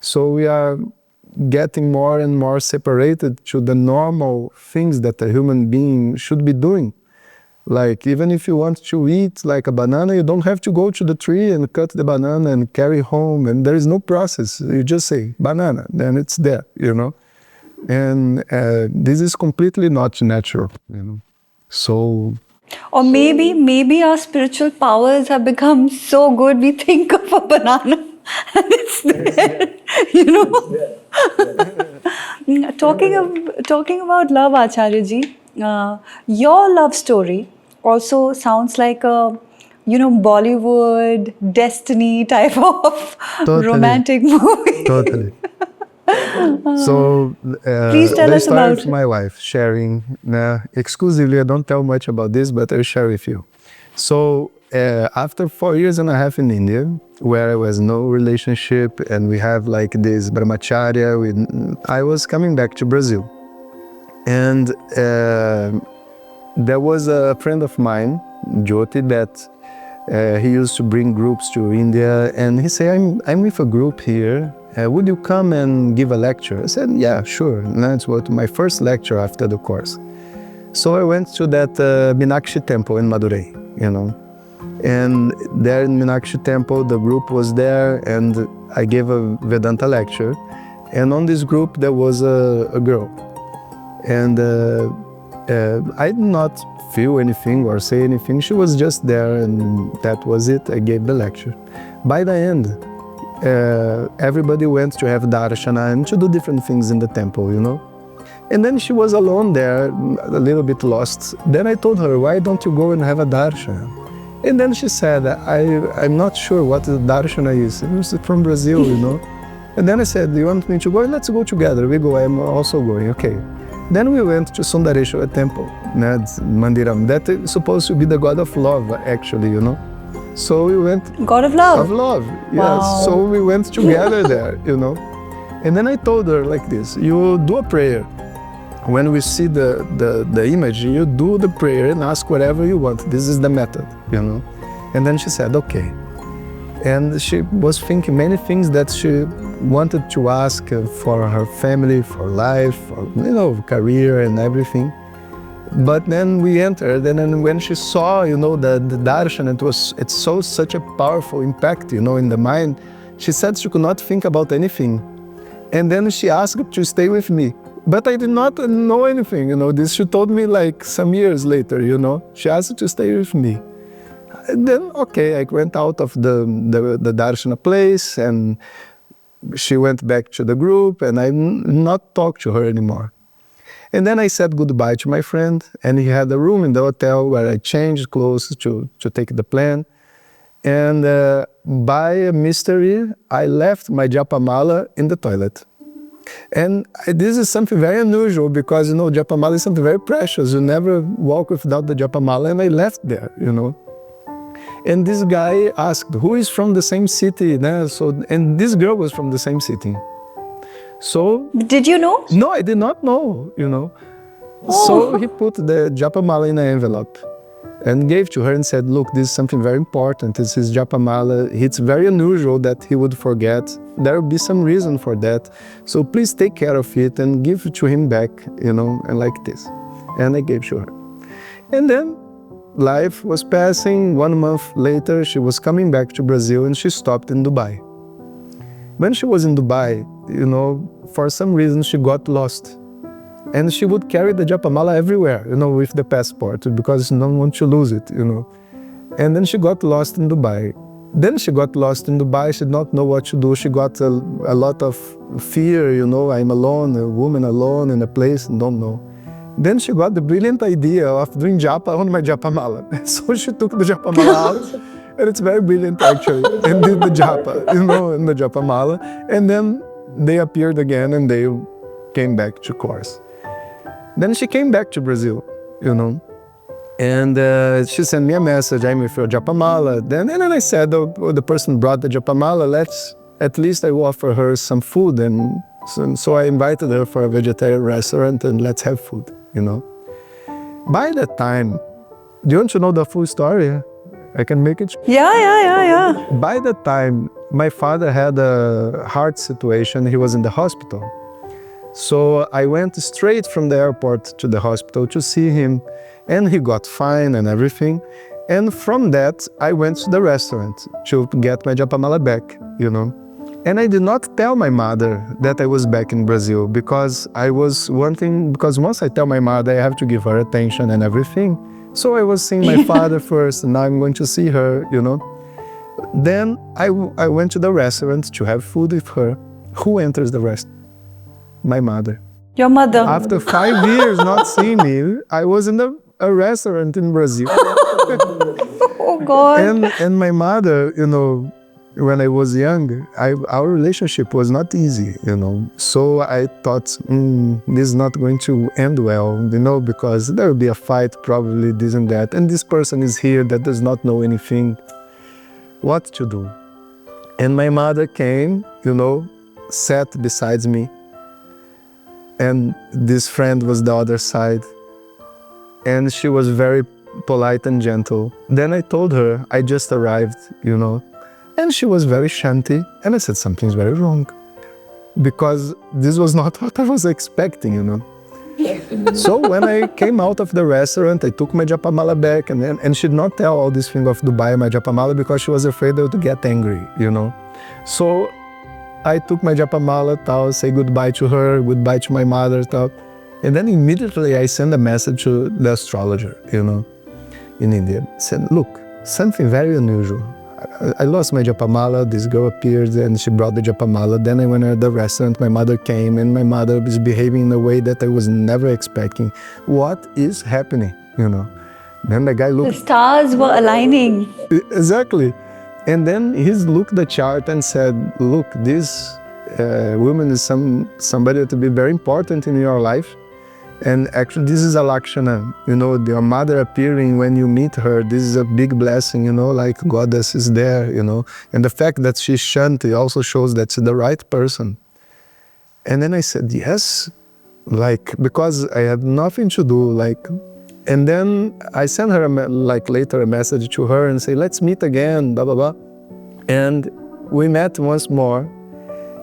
so we are getting more and more separated to the normal things that a human being should be doing. Like, even if you want to eat like a banana, you don't have to go to the tree and cut the banana and carry home. And there is no process. You just say, banana, then it's there, you know. And this is completely not natural, you know. So... Or maybe our spiritual powers have become so good, we think of a banana and it's there, you know. Talking about love, Acharyaji, your love story also sounds like a, Bollywood destiny type of romantic movie. Totally. So Please tell us about with my wife sharing exclusively. I don't tell much about this, but I'll share with you. So after 4 years and a half in India, where I was no relationship, and we have like this brahmacharya, I was coming back to Brazil, and there was a friend of mine, Jyoti, that he used to bring groups to India, and he said, I'm with a group here. Would you come and give a lecture? I said, yeah, sure. And that's what my first lecture after the course. So I went to that Meenakshi temple in Madurai, you know. And there in Meenakshi temple, the group was there, and I gave a Vedanta lecture. And on this group, there was a girl. And I did not feel anything or say anything. She was just there, and that was it. I gave the lecture. By the end, everybody went to have darshana and to do different things in the temple, you know. And then she was alone there, a little bit lost. Then I told her, why don't you go and have a darshana? And then she said, I'm not sure what the darshana is. It was from Brazil, you know. And then I said, do you want me to go? Let's go together. We go, I'm also going, okay. Then we went to Sundareshwara temple, Mandiram. That is supposed to be the god of love, actually, you know. So we went... God of love? Of love, yes. Wow. So we went together there, you know. And then I told her like this, you do a prayer. When we see the image, you do the prayer and ask whatever you want. This is the method, you know. And then she said, okay. And she was thinking many things that she wanted to ask for her family, for life, for, you know, career and everything. But then we entered, and then when she saw, you know, the darshan, it's such a powerful impact, you know, in the mind. She said she could not think about anything. And then she asked to stay with me. But I did not know anything, you know, this she told me like some years later, you know. She asked to stay with me. And then, okay, I went out of the darshana place, and she went back to the group, and I not talked to her anymore. And then I said goodbye to my friend, and he had a room in the hotel where I changed clothes to take the plane. And by a mystery, I left my japamala in the toilet. And this is something very unusual because, you know, japamala is something very precious. You never walk without the japamala, and I left there, you know. And this guy asked, who is from the same city? And this girl was from the same city. So... Did you know? No, I did not know, you know. Oh. So he put the japamala in an envelope and gave to her and said, look, this is something very important. This is japamala. It's very unusual that he would forget. There will be some reason for that. So please take care of it and give it to him back, you know, and like this. And I gave to her. And then life was passing. 1 month later, she was coming back to Brazil, and she stopped in Dubai. When she was in Dubai, you know, for some reason she got lost. And she would carry the japamala everywhere, you know, with the passport, because no one wants to lose it, you know. And then she got lost in Dubai. Then she got lost in Dubai. She did not know what to do. She got a lot of fear, you know, I'm alone, a woman alone in a place, don't know. Then she got the brilliant idea of doing japa on my japamala. So she took the japamala out, and it's very brilliant actually, and did the japa, you know, in the japamala. And then they appeared again, and they came back to course. Then she came back to Brazil, you know, and she sent me a message, I'm with your japamala. And then I said, oh, the person brought the japamala, at least I will offer her some food. And so I invited her for a vegetarian restaurant, and let's have food, you know. By that time, do you want to know the full story? I can make it. Yeah. By that time, my father had a heart situation. He was in the hospital. So I went straight from the airport to the hospital to see him, and he got fine and everything. And from that, I went to the restaurant to get my japamala back, you know. And I did not tell my mother that I was back in Brazil, because I was wanting, because once I tell my mother, I have to give her attention and everything. So I was seeing my father first, and now I'm going to see her, you know. Then I went to the restaurant to have food with her. Who enters the restaurant? My mother. Your mother. After 5 years not seeing me, I was in a restaurant in Brazil. Oh God. And my mother, you know, when I was young, our relationship was not easy, you know. So I thought, this is not going to end well, you know, because there will be a fight, probably this and that. And this person is here that does not know anything. What to do? And my mother came, you know, sat beside me. And this friend was the other side. And she was very polite and gentle. Then I told her, I just arrived, you know. And she was very shanty. And I said, something's very wrong. Because this was not what I was expecting, you know. So when I came out of the restaurant, I took my japamala back. And she did not tell all this thing of Dubai, my japamala, because she was afraid I would get angry, you know. So I took my japamala, tal, say goodbye to her, goodbye to my mother, tal. And then immediately I sent a message to the astrologer, you know, in India. Said, look, something very unusual. I lost my japamala. This girl appeared and she brought the japamala. Then I went to the restaurant. My mother came and my mother was behaving in a way that I was never expecting. What is happening? Then the guy looked. The stars were aligning. Exactly. And then he looked at the chart and said, look, this woman is somebody to be very important in your life. And actually, this is a lakshana, your mother appearing when you meet her. This is a big blessing, like goddess is there, And the fact that she's Shanti also shows that she's the right person. And then I said, yes, because I had nothing to do, and then I sent her, later a message to her and say, let's meet again, blah, blah, blah. And we met once more.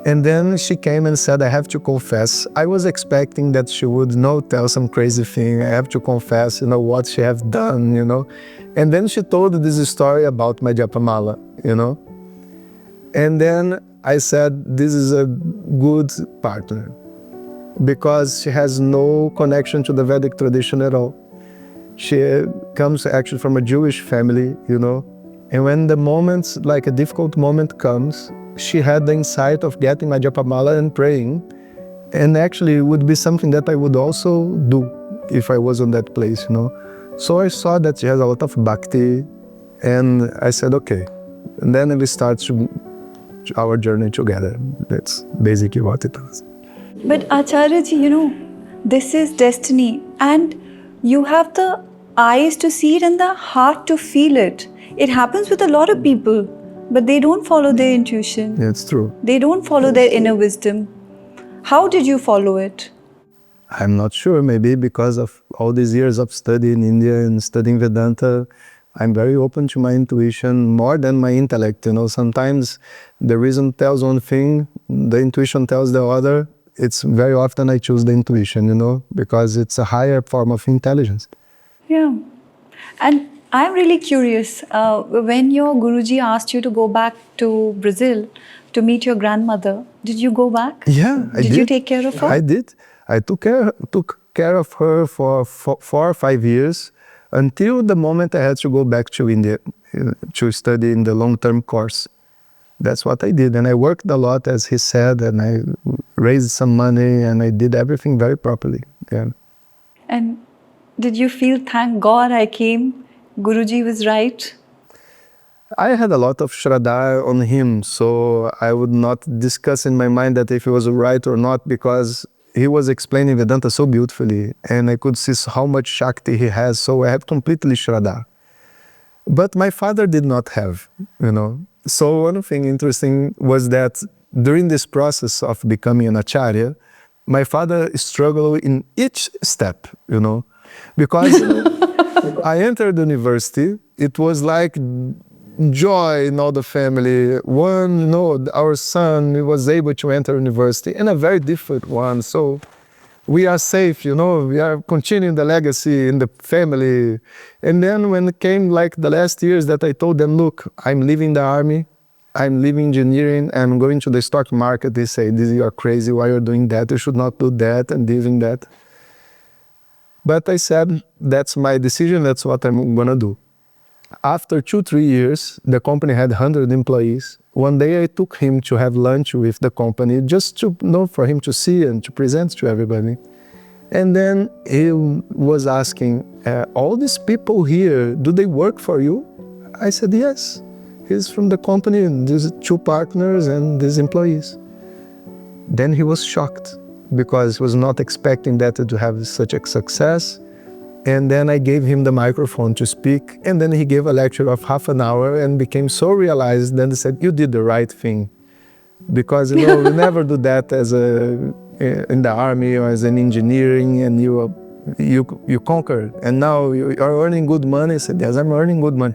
And then she came and said, I have to confess. I was expecting that she would tell some crazy thing. I have to confess, what she have done, And then she told this story about my japamala, And then I said, this is a good partner because she has no connection to the Vedic tradition at all. She comes actually from a Jewish family, And when the moments, a difficult moment comes, she had the insight of getting my japamala and praying. And actually it would be something that I would also do if I was on that place, So I saw that she has a lot of bhakti and I said, okay. And then we start our journey together. That's basically what it was. But Acharyaji, this is destiny and you have the eyes to see it and the heart to feel it. It happens with a lot of people, but they don't follow their intuition. Yeah, it's true. They don't follow their inner wisdom. How did you follow it? I'm not sure, maybe because of all these years of study in India and studying Vedanta, I'm very open to my intuition more than my intellect. Sometimes the reason tells one thing, the intuition tells the other. It's very often I choose the intuition, because it's a higher form of intelligence. Yeah. And I'm really curious, when your Guruji asked you to go back to Brazil to meet your grandmother, did you go back? Yeah, I did. Did you take care of her? I did. I took care of her for 4 or 5 years until the moment I had to go back to India to study in the long-term course. That's what I did. And I worked a lot, as he said, and I raised some money and I did everything very properly. Yeah. And did you feel, thank God I came, Guruji was right? I had a lot of shraddha on him, so I would not discuss in my mind that if he was right or not, because he was explaining Vedanta so beautifully and I could see how much Shakti he has, so I have completely shraddha. But my father did not have, So one thing interesting was that during this process of becoming an Acharya, my father struggled in each step, because I entered university, it was like joy in all the family. One, our son was able to enter university, and a very different one. So we are safe, we are continuing the legacy in the family. And then when it came the last years that I told them, look, I'm leaving the army, I'm leaving engineering, I'm going to the stock market, they say, you are crazy, why you're doing that? You should not do that and doing that. But I said, that's my decision, that's what I'm gonna do. After 2-3 years, the company had 100 employees. One day I took him to have lunch with the company, just to for him to see and to present to everybody. And then he was asking, all these people here, do they work for you? I said, yes. He's from the company, and there's 2 partners and these employees. Then he was shocked because he was not expecting that to have such a success. And then I gave him the microphone to speak, and then he gave a lecture of half an hour and became so realized. Then he said, you did the right thing. Because we never do that in the army or as an engineering, and you conquer. And now you are earning good money. I said, yes, I'm earning good money.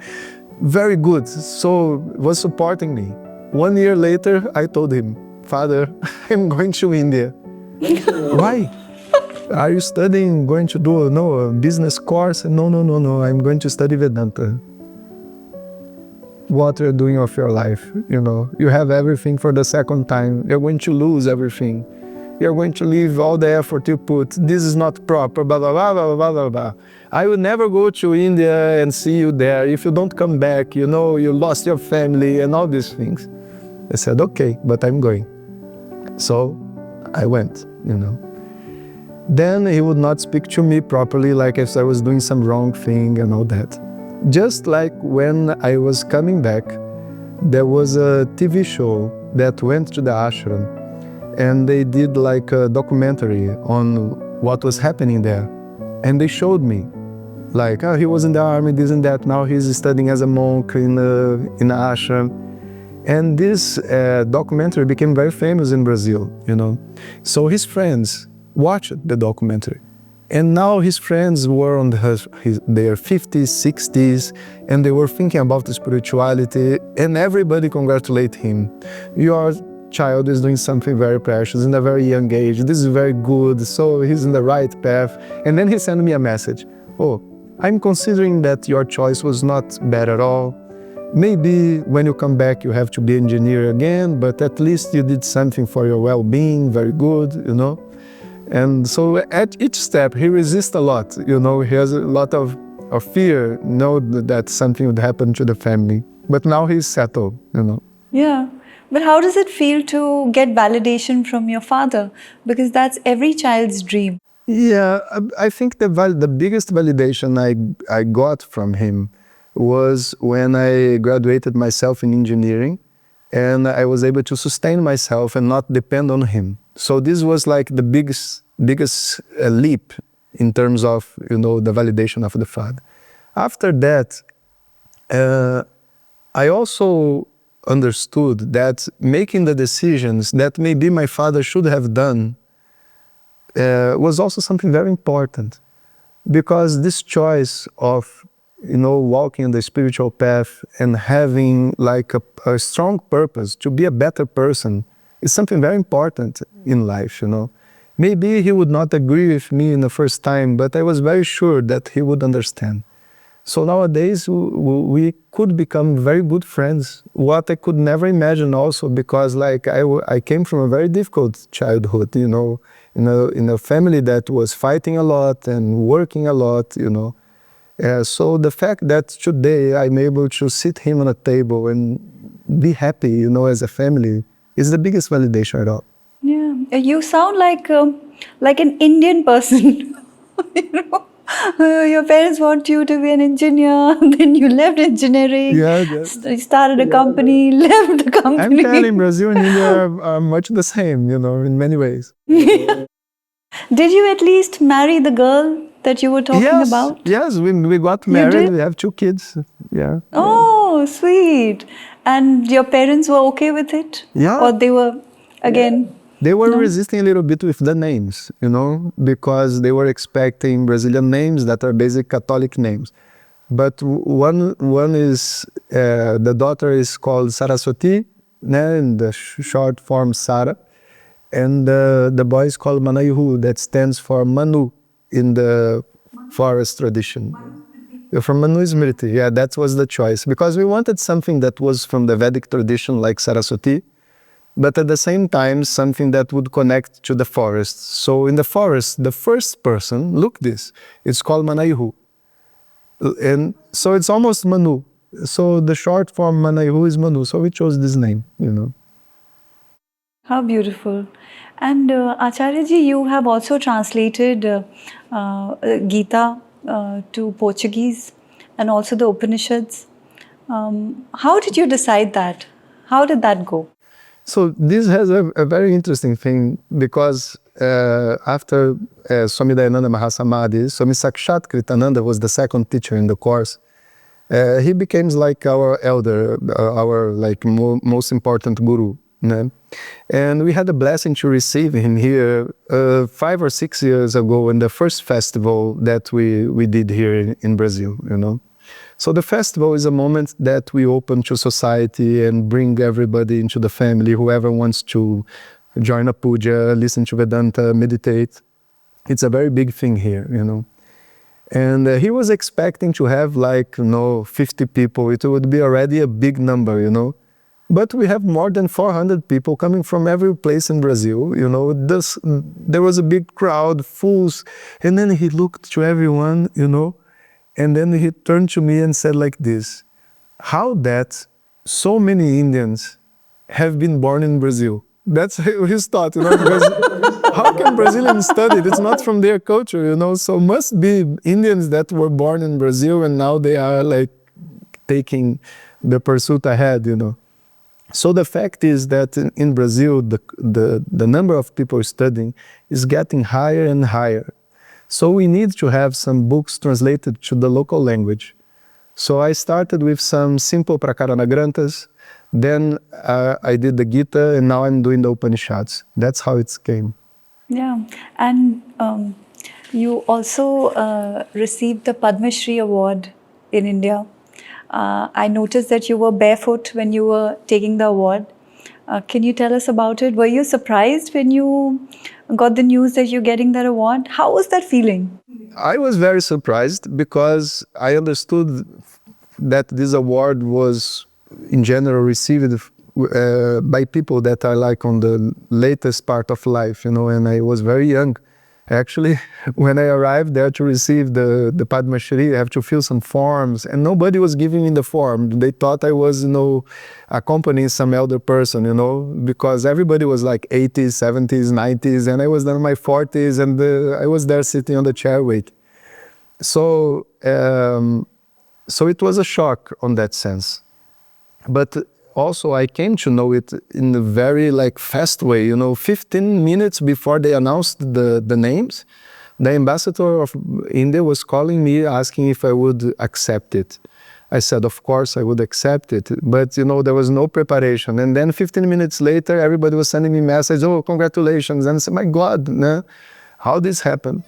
Very good. So was supporting me. 1 year later, I told him, Father, I'm going to India. Why? Are you studying, going to do a business course? No, I'm going to study Vedanta. What you're doing of your life, you have everything for the second time. You're going to lose everything. you're going to leave all the effort you put. This is not proper, blah, blah, blah, blah, blah, blah, blah. I will never go to India and see you there. If you don't come back, you know, you lost your family and all these things. I said, okay, but I'm going. So I went, you know. Then he would not speak to me properly, like if I was doing some wrong thing and all that. Just like when I was coming back, there was a TV show that went to the ashram, and they did like a documentary on what was happening there. And they showed me, like, oh, he was in the army, this and that, now he's studying as a monk in an ashram. And this documentary became very famous in Brazil, you know. So his friends watched the documentary. And now his friends were on their 50s, 60s, and they were thinking about the spirituality, and everybody congratulated him. Your child is doing something very precious in a very young age. This is very good, so he's in the right path. And then he sent me a message. Oh, I'm considering that your choice was not bad at all. Maybe when you come back you have to be an engineer again, but at least you did something for your well-being, very good, you know. And so at each step, he resists a lot, you know, he has a lot of fear, you know, that something would happen to the family. But now he's settled, you know. Yeah. But how does it feel to get validation from your father? Because that's every child's dream. Yeah, I think the biggest validation I got from him was when I graduated myself in engineering, and I was able to sustain myself and not depend on him. So this was like the biggest leap in terms of, you know, the validation of the father. After that, I also understood that making the decisions that maybe my father should have done was also something very important, because this choice of, you know, walking in the spiritual path and having like a strong purpose to be a better person is something very important in life, you know. Maybe he would not agree with me in the first time, but I was very sure that he would understand. So nowadays we could become very good friends, what I could never imagine also, because like I came from a very difficult childhood, you know, in a family that was fighting a lot and working a lot, you know. So the fact that today I'm able to sit him on a table and be happy, you know, as a family, is the biggest validation at all. Yeah, you sound like an Indian person. You know, your parents want you to be an engineer, then you left engineering, started a company, left the company. I'm telling Brazil and India are much the same, you know, in many ways. Did you at least marry the girl that you were talking about? Yes, we got married, we have 2 kids, yeah. Oh, sweet. And your parents were okay with it? Yeah. Or they were, again... They were resisting a little bit with the names, you know, because they were expecting Brazilian names that are basic Catholic names. But one is, the daughter is called Saraswati, in the short form Sara, and the boy is called Manayuhu, that stands for Manu in the forest tradition. From Manu Smriti, yeah, that was the choice, because we wanted something that was from the Vedic tradition like Saraswati, but at the same time something that would connect to the forest. So in the forest, the first person, look this, it's called Manayuhu. And so it's almost Manu. So the short form Manayuhu is Manu, so we chose this name, you know. How beautiful. And Acharyaji, you have also translated Gita to Portuguese and also the Upanishads. How did you decide that? How did that go? So this has a very interesting thing, because after Swami Dayananda Mahasamadhi, Swami Sakshat Kritananda was the second teacher in the course. He became like our elder, our like most important guru. Né? And we had the blessing to receive him here 5 or 6 years ago in the first festival that we did here in Brazil, you know. So the festival is a moment that we open to society and bring everybody into the family, whoever wants to join a puja, listen to Vedanta, meditate. It's a very big thing here, you know. And he was expecting to have like, you know, 50 people. It would be already a big number, you know. But we have more than 400 people coming from every place in Brazil, you know. There was a big crowd, fools. And then he looked to everyone, you know, and then he turned to me and said like this, how that so many Indians have been born in Brazil? That's his thought, you know, because how can Brazilians study it? It's not from their culture, you know, so must be Indians that were born in Brazil and now they are like taking the pursuit ahead, you know. So the fact is that in Brazil, the number of people studying is getting higher and higher. So we need to have some books translated to the local language. So I started with some simple Prakarana Granthas, then I did the Gita, and now I'm doing the Upanishads. That's how it came. Yeah, and you also received the Padma Shri award in India. I noticed that you were barefoot when you were taking the award. Can you tell us about it? Were you surprised when you got the news that you're getting that award? How was that feeling? I was very surprised because I understood that this award was in general received by people that are like on the latest part of life, you know, and I was very young. Actually, when I arrived there to receive the Padma Shri, I have to fill some forms, and nobody was giving me the form. They thought I was, you know, accompanying some elder person, you know, because everybody was like 80s, 70s, 90s, and I was in my 40s, and I was there sitting on the chair waiting. So, so it was a shock on that sense. But also I came to know it in a very like fast way, you know, 15 minutes before they announced the names, the ambassador of India was calling me asking if I would accept it. I said, of course I would accept it, but you know, there was no preparation. And then 15 minutes later, everybody was sending me messages, oh, congratulations. And I said, my God, nah, how this happened?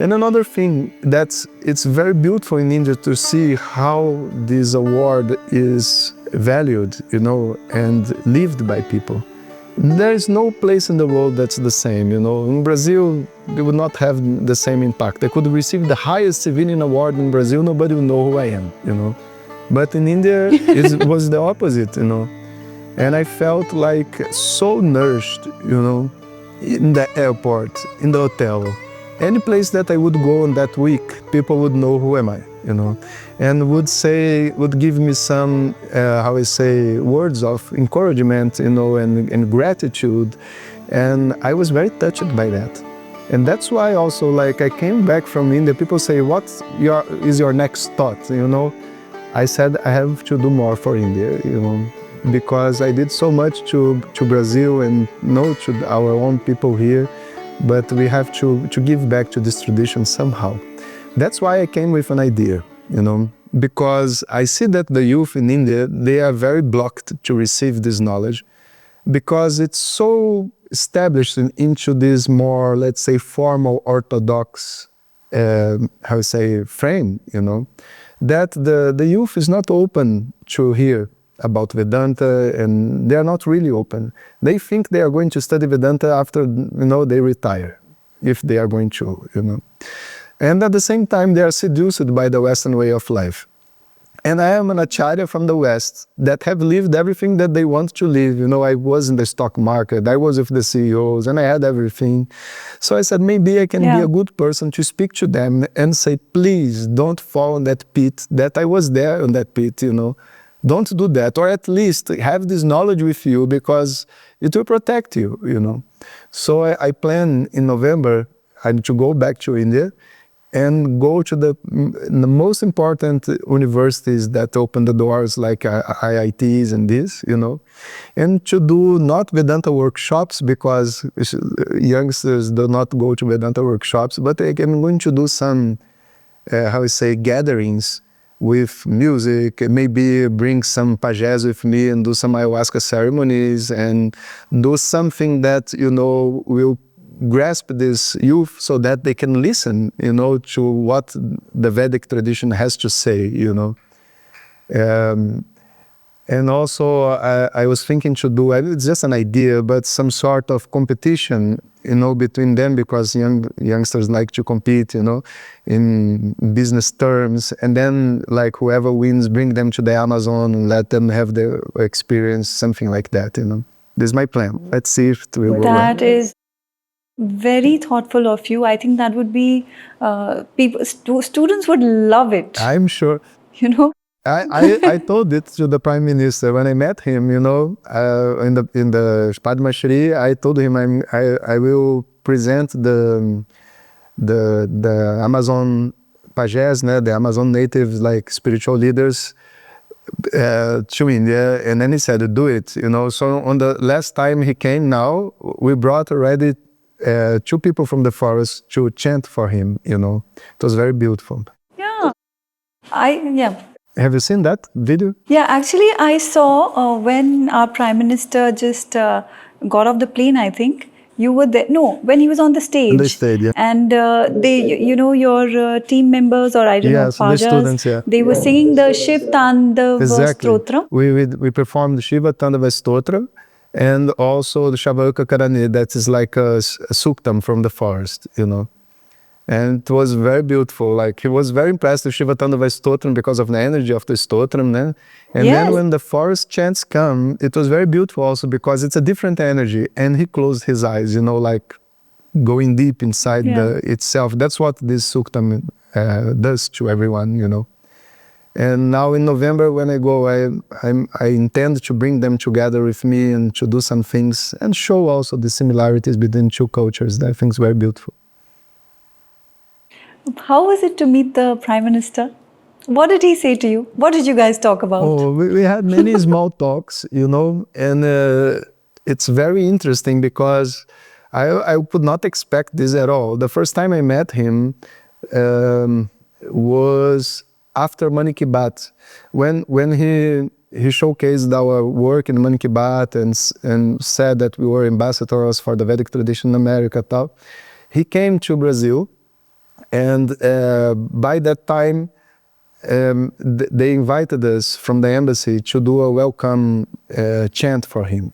And another thing it's very beautiful in India to see how this award is valued, you know, and lived by people. There is no place in the world that's the same, you know. In Brazil, they would not have the same impact. I could receive the highest civilian award in Brazil, nobody would know who I am, you know. But in India, it was the opposite, you know. And I felt like so nourished, you know, in the airport, in the hotel. Any place that I would go on that week, people would know who am I, you know, and would give me some, how I say, words of encouragement, you know, and gratitude. And I was very touched by that. And that's why also, like, I came back from India, people say, what is your next thought, you know? I said, I have to do more for India, you know, because I did so much to Brazil and, you know, to our own people here. But we have to give back to this tradition somehow. That's why I came with an idea, you know, because I see that the youth in India, they are very blocked to receive this knowledge because it's so established into this more, let's say, formal orthodox, how I say, frame, you know, that the youth is not open to hear about Vedanta, and they are not really open. They think they are going to study Vedanta after, you know, they retire, if they are going to, you know. And at the same time, they are seduced by the Western way of life. And I am an Acharya from the West that have lived everything that they want to live. You know, I was in the stock market, I was with the CEOs, and I had everything. So I said, maybe I can be a good person to speak to them and say, please don't fall in that pit, that I was there in that pit, you know. Don't do that, or at least have this knowledge with you because it will protect you, you know. So I plan in November to go back to India and go to the most important universities that open the doors, like IITs and this, you know, and to do not Vedanta workshops because youngsters do not go to Vedanta workshops, but I'm going to do some, how I say, gatherings with music, maybe bring some pajés with me and do some ayahuasca ceremonies and do something that, you know, will grasp this youth so that they can listen, you know, to what the Vedic tradition has to say, you know. And also, I was thinking to do, it's just an idea, but some sort of competition, between them, because youngsters like to compete, in business terms. And then, like, whoever wins, bring them to the Amazon and let them have their experience, something like that, This is my plan. Let's see if it will go well. That is very thoughtful of you. I think that would be, students would love it. I'm sure. I told it to the Prime Minister when I met him, in the Padma Shri. I told him I will present the Amazon Pages, the Amazon natives, like spiritual leaders, to India, and then he said, do it, So on the last time he came, now we brought already 2 people from the forest to chant for him. It was very beautiful. Yeah. Have you seen that video? Yeah, actually, I saw when our Prime Minister just got off the plane, I think. You were there. No, when he was on the stage. On the stage, yeah. And they, your team members, or I don't know, the students, they were singing the Shiv Tandava Stotra. We performed the Shiva Tandava Stotra, and also the Shavaka Karani, that is like a suktam from the forest, And it was very beautiful. Like, he was very impressed with Shiva Tandava Stotram because of the energy of the Stotram. And then when the forest chants come, it was very beautiful also because it's a different energy. And he closed his eyes, like going deep inside itself. That's what this suktam does to everyone, And now in November when I go, I intend to bring them together with me and to do some things and show also the similarities between 2 cultures. That I think is very beautiful. How was it to meet the Prime Minister? What did he say to you? What did you guys talk about? Oh, we had many small talks, and it's very interesting because I could not expect this at all. The first time I met him was after Mann Ki Baat, when he showcased our work in Mann Ki Baat and said that we were ambassadors for the Vedic tradition in America. He came to Brazil. And by that time, they invited us from the embassy to do a welcome chant for him,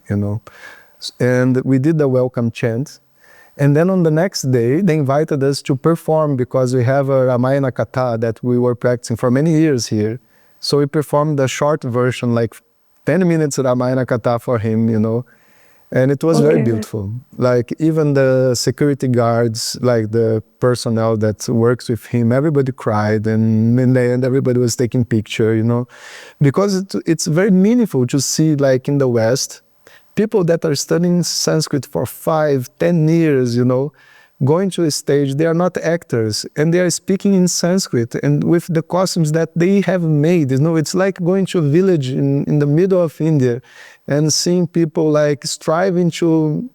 And we did the welcome chant. And then on the next day, they invited us to perform because we have a Ramayana Katha that we were practicing for many years here. So we performed a short version, like 10 minutes Ramayana Katha for him, And it was very beautiful. Like, even the security guards, like the personnel that works with him, everybody cried, and in the end everybody was taking picture, Because it's very meaningful to see, like in the West, people that are studying Sanskrit for 5, 10 years, going to a stage, they are not actors, and they are speaking in Sanskrit, and with the costumes that they have made, It's like going to a village in the middle of India, and seeing people like striving to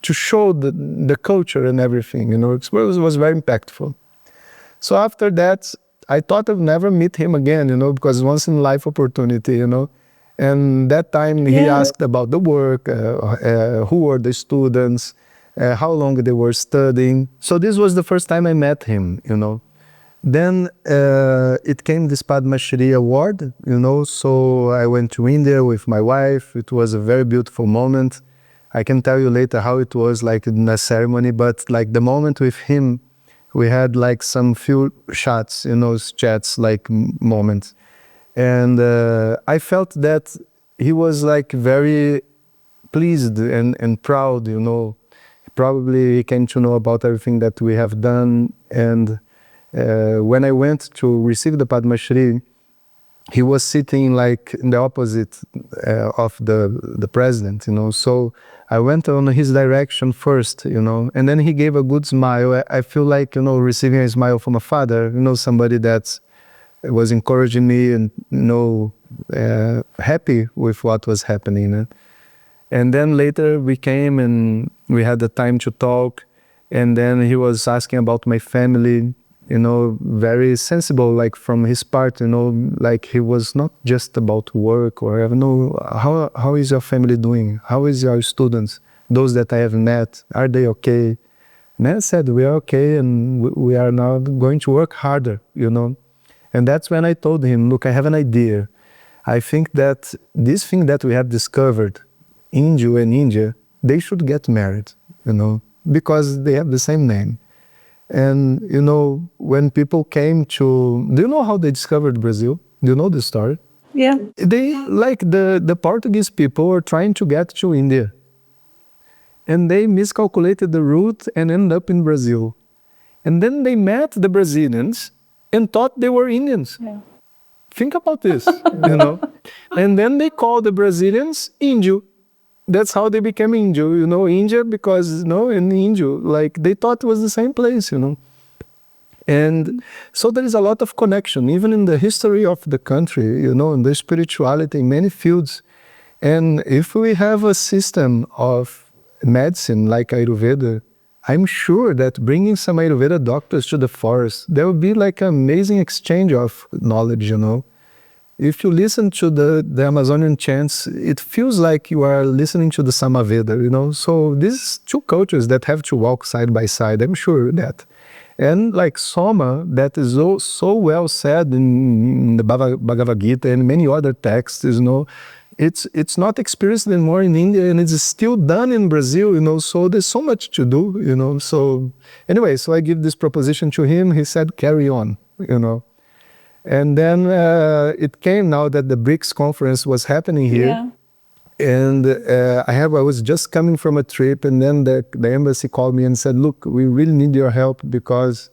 show the culture and everything, It was very impactful. So after that, I thought I'd never meet him again, because once in life opportunity, And that time he asked about the work, who were the students, how long they were studying. So this was the first time I met him, Then it came this Padma Shri award, So I went to India with my wife. It was a very beautiful moment. I can tell you later how it was like in a ceremony, but like the moment with him, we had like some few shots, chats, like moments. And I felt that he was like very pleased and proud, Probably he came to know about everything that we have done. And when I went to receive the Padma Shri, he was sitting like in the opposite of the president, So I went on his direction first, And then he gave a good smile. I feel like, receiving a smile from a father, somebody that was encouraging me and, happy with what was happening. And then later we came and we had the time to talk. And then he was asking about my family, very sensible, like from his part, like he was not just about work or, how is your family doing? How is your students? Those that I have met, are they okay? And I said, we are okay, and we are now going to work harder, And that's when I told him, look, I have an idea. I think that this thing that we have discovered, Indu and India, they should get married, because they have the same name. And, when people came to, do you know how they discovered Brazil? Do you know the story? Yeah. They, like the Portuguese people were trying to get to India. And they miscalculated the route and ended up in Brazil. And then they met the Brazilians and thought they were Indians. Yeah. Think about this, And then they called the Brazilians Indio. That's how they became Indio, India because, in Indio, like they thought it was the same place, And so there is a lot of connection, even in the history of the country, in the spirituality, in many fields. And if we have a system of medicine like Ayurveda, I'm sure that bringing some Ayurveda doctors to the forest, there will be like an amazing exchange of knowledge, If you listen to the Amazonian chants, it feels like you are listening to the Samaveda, So these two cultures that have to walk side by side, I'm sure that. And like Soma, that is so well said in the Bhagavad Gita and many other texts, it's not experienced anymore in India and it's still done in Brazil, so there's so much to do, So anyway, so I give this proposition to him, he said, carry on, And then it came now that the BRICS conference was happening here. Yeah. And I was just coming from a trip, and then the embassy called me and said, look, we really need your help because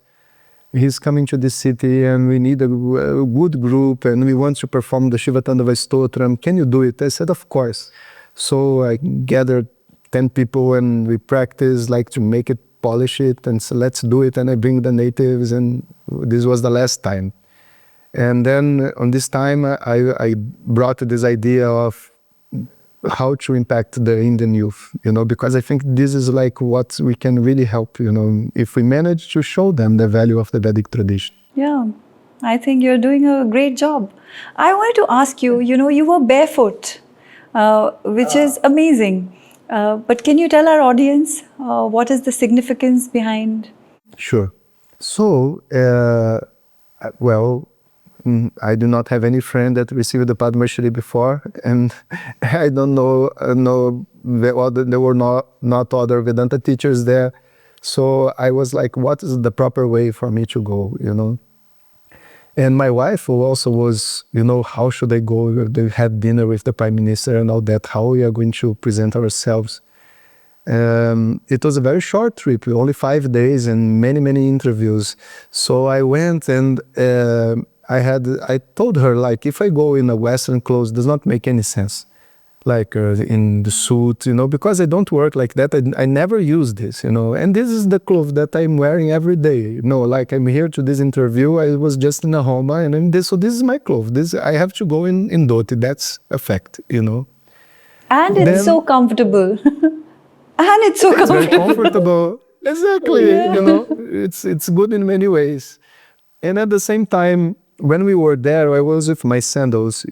he's coming to this city and we need a good group and we want to perform the Shiva Tandava Stotram. Can you do it? I said, of course. So I gathered 10 people and we practiced like to make it, polish it, and so let's do it. And I bring the natives, and this was the last time. And then on this time, I brought this idea of how to impact the Indian youth, because I think this is like what we can really help, if we manage to show them the value of the Vedic tradition. Yeah, I think you're doing a great job. I wanted to ask you, you were barefoot, which is amazing. But can you tell our audience what is the significance behind? Sure. So, I do not have any friend that received the Padma Shri before, and I don't know, there were not other Vedanta teachers there. So I was like, what is the proper way for me to go, And my wife who also was, how should I go? They had dinner with the Prime Minister and all that, how we are going to present ourselves. It was a very short trip, only 5 days and many, many interviews. So I went and I told her, like, if I go in a Western clothes, does not make any sense. Like in the suit, because I don't work like that. I never use this, and this is the clothes that I'm wearing every day. Like I'm here to this interview, I was just in a homa, and so this is my clothes. I have to go in dhoti, that's a fact, And it's so comfortable. And it's so comfortable. It's very comfortable. Exactly, it's good in many ways. And at the same time, when we were there, I was with my sandals,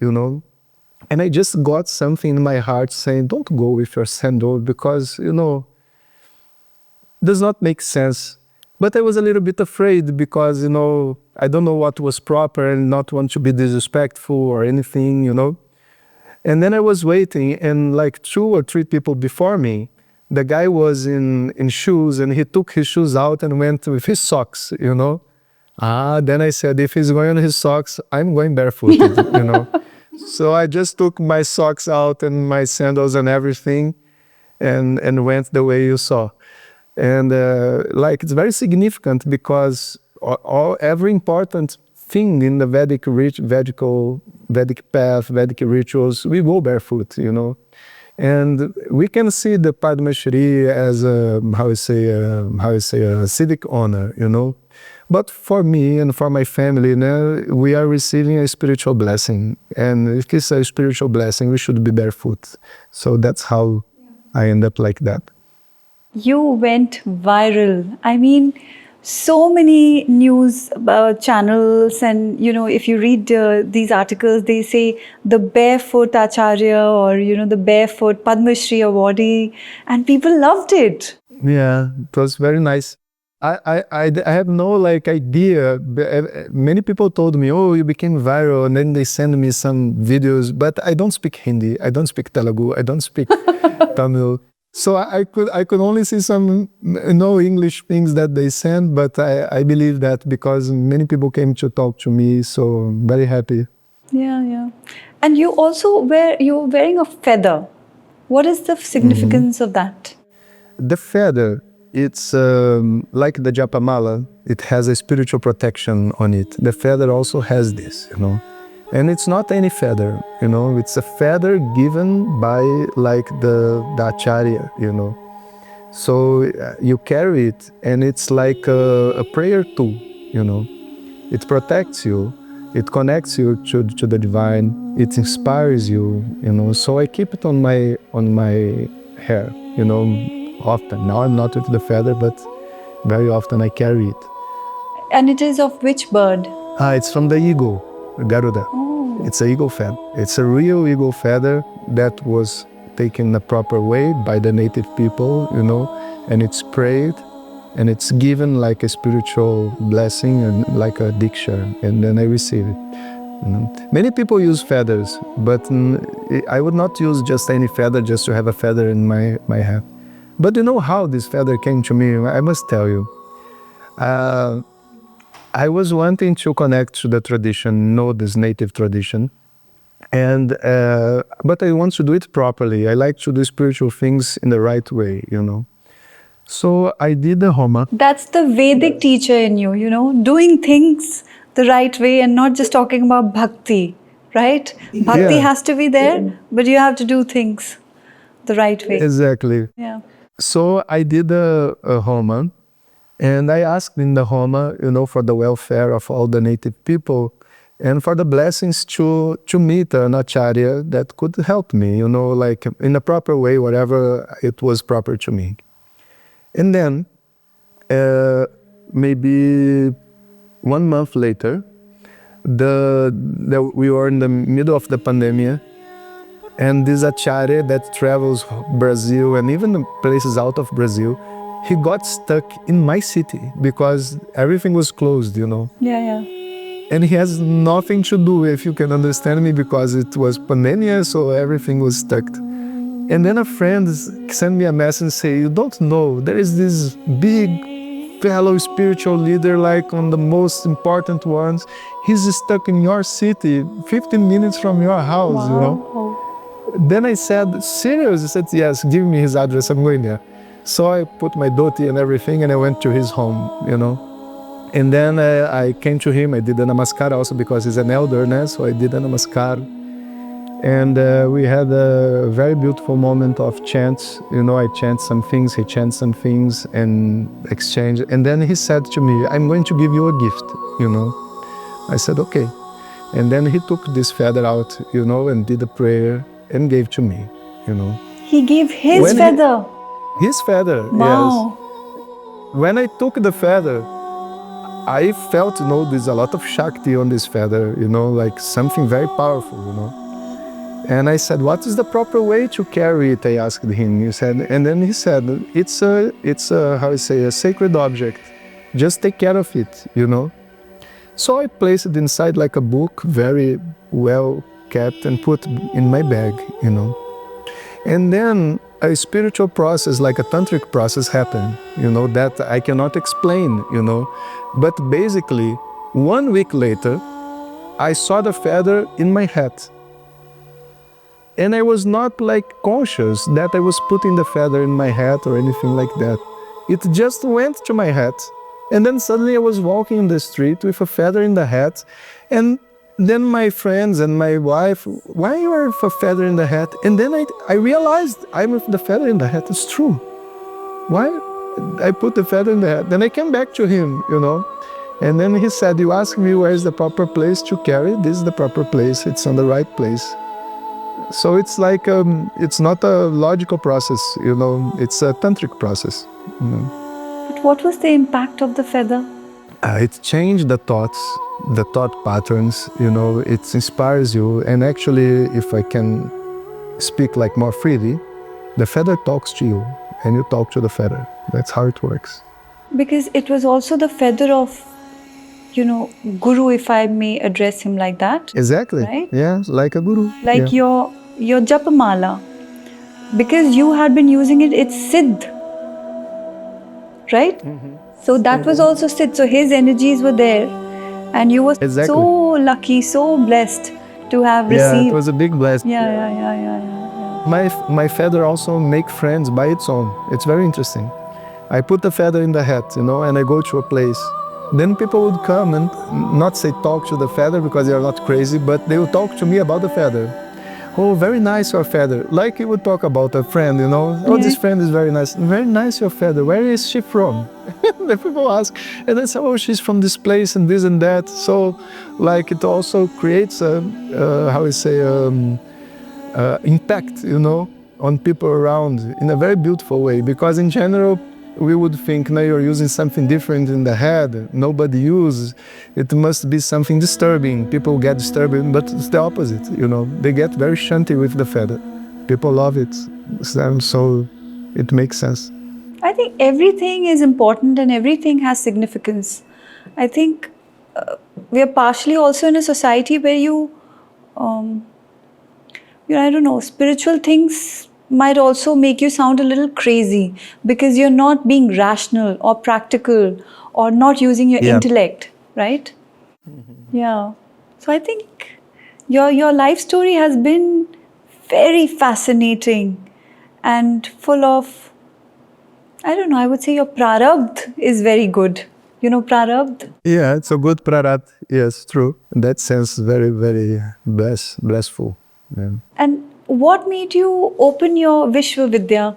and I just got something in my heart saying, don't go with your sandal because, does not make sense. But I was a little bit afraid because, I don't know what was proper and not want to be disrespectful or anything, And then I was waiting, and like 2 or 3 people before me, the guy was in shoes, and he took his shoes out and went with his socks, Then I said, if he's going on his socks, I'm going barefooted, So I just took my socks out and my sandals and everything and went the way you saw. And it's very significant because every important thing in the Vedic path, Vedic rituals, we go barefoot, And we can see the Padma Shri as a civic honor, But for me and for my family, we are receiving a spiritual blessing. And if it's a spiritual blessing, we should be barefoot. So that's how I end up like that. You went viral. I mean, so many news channels, and if you read these articles, they say the Barefoot Acharya or the Barefoot Padma Shri awardee, and people loved it. Yeah, it was very nice. I have no like idea. Many people told me, oh, you became viral, and then they send me some videos, but I don't speak Hindi, I don't speak Telugu, I don't speak Tamil. So I could only see some English things that they send, but I believe that because many people came to talk to me, so I'm very happy. Yeah, yeah. And you're wearing a feather. What is the significance of that? The feather, it's like the japamala. It has a spiritual protection on it. The feather also has this, And it's not any feather, It's a feather given by like the Acharya, So you carry it, and it's like a prayer tool, It protects you. It connects you to the divine. It inspires you, So I keep it on my hair, often. Now I'm not with the feather, but very often I carry it. And it is of which bird? It's from the eagle, Garuda. Oh. It's an eagle feather. It's a real eagle feather that was taken the proper way by the native people, and it's sprayed, and it's given like a spiritual blessing and like a diksha, and then I receive it. Many people use feathers, but I would not use just any feather just to have a feather in my head. But you know how this feather came to me? I must tell you. I was wanting to connect to the tradition, know this native tradition, but I want to do it properly. I like to do spiritual things in the right way, So I did the Homa. That's the Vedic teacher in you, doing things the right way and not just talking about bhakti, right? Bhakti has to be there, but you have to do things the right way. Exactly. Yeah. So I did a Homa, and I asked in the Homa, for the welfare of all the native people and for the blessings to meet an Acharya that could help me, like in a proper way, whatever it was proper to me. And then, maybe 1 month later, we were in the middle of the pandemic, and this Acharya that travels Brazil and even places out of Brazil, he got stuck in my city because everything was closed, Yeah, yeah. And he has nothing to do, if you can understand me, because it was pandemia, so everything was stuck. And then a friend sent me a message and say, you don't know, there is this big fellow spiritual leader, like on the most important ones. He's stuck in your city, 15 minutes from your house, Then I said, serious? He said, yes, give me his address, I'm going there. So I put my dhoti and everything, and I went to his home, And then I came to him, I did a namaskar also because he's an elder, so I did a namaskar. And we had a very beautiful moment of chants. I chant some things, he chants some things, and exchange. And then he said to me, I'm going to give you a gift, I said, okay. And then he took this feather out, and did a prayer and gave to me, He gave his feather? His feather, wow. Yes. When I took the feather, I felt, there's a lot of Shakti on this feather, like something very powerful, And I said, what is the proper way to carry it? I asked him. And then he said, it's a sacred object. Just take care of it, So I placed it inside like a book, very well kept, and put in my bag, And then a spiritual process, like a tantric process happened, that I cannot explain, But basically, 1 week later, I saw the feather in my hat. And I was not like conscious that I was putting the feather in my hat or anything like that. It just went to my hat. And then suddenly I was walking in the street with a feather in the hat. And then my friends and my wife, why you are with a feather in the hat? And then I realized I'm with the feather in the hat. It's true. Why? I put the feather in the hat. Then I came back to him, And then he said, you asked me where is the proper place to carry? This is the proper place. It's on the right place. So it's like, it's not a logical process, It's a tantric process. But what was the impact of the feather? It changed the thoughts, the thought patterns, It inspires you. And actually, if I can speak like more freely, the feather talks to you and you talk to the feather. That's how it works. Because it was also the feather of, Guru, if I may address him like that. Exactly. Right? Yeah, like a guru. Like yeah. your japamala. Because you had been using it, it's Siddh. Right? So that was also Siddh. So his energies were there. And you were Exactly. so lucky, so blessed to have Yeah, received. it was a big blessing. Yeah. My feather also make friends by its own. It's very interesting. I put the feather in the hat, and I go to a place. Then people would come and not say talk to the feather because they are not crazy, but they would talk to me about the feather. Oh, very nice your feather. Like you would talk about a friend, Oh, this friend is very nice. Very nice your feather. Where is she from? The people ask. And then say, oh, she's from this place and this and that. So, like, it also creates a, impact, on people around in a very beautiful way. Because in general, we would think, now you're using something different in the head, nobody uses, it must be something disturbing. People get disturbed, but it's the opposite, They get very shanty with the feather. People love it, so it makes sense. I think everything is important and everything has significance. I think we are partially also in a society where I don't know, spiritual things might also make you sound a little crazy because you're not being rational or practical or not using your intellect, right? Yeah. So I think your life story has been very fascinating and full of, I don't know, I would say your prarabdh is very good. You know prarabdh? Yeah, it's a good prarabdh. Yes, true. In that sense, very, very blissful. Yeah. And what made you open your Vishwavidya?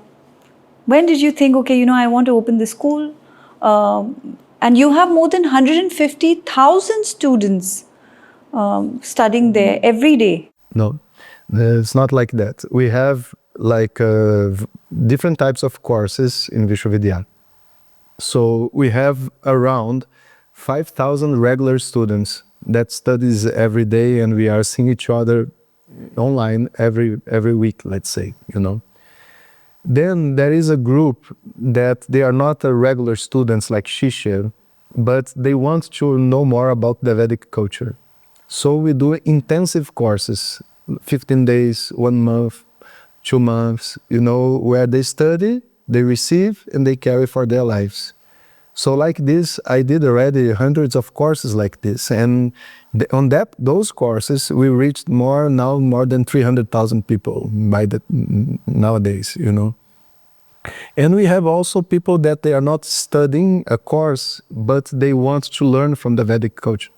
When did you think, okay, I want to open this school? And you have more than 150,000 students studying there every day. No, it's not like that. We have like different types of courses in Vishwavidya. So we have around 5,000 regular students that studies every day, and we are seeing each other online every week, let's say, Then there is a group that they are not regular students like Shisha, but they want to know more about the Vedic culture. So we do intensive courses, 15 days, 1 month, 2 months, where they study, they receive, and they carry for their lives. So like this, I did already hundreds of courses like this. And on those courses, we reached more than 300,000 people nowadays, And we have also people that they are not studying a course, but they want to learn from the Vedic culture.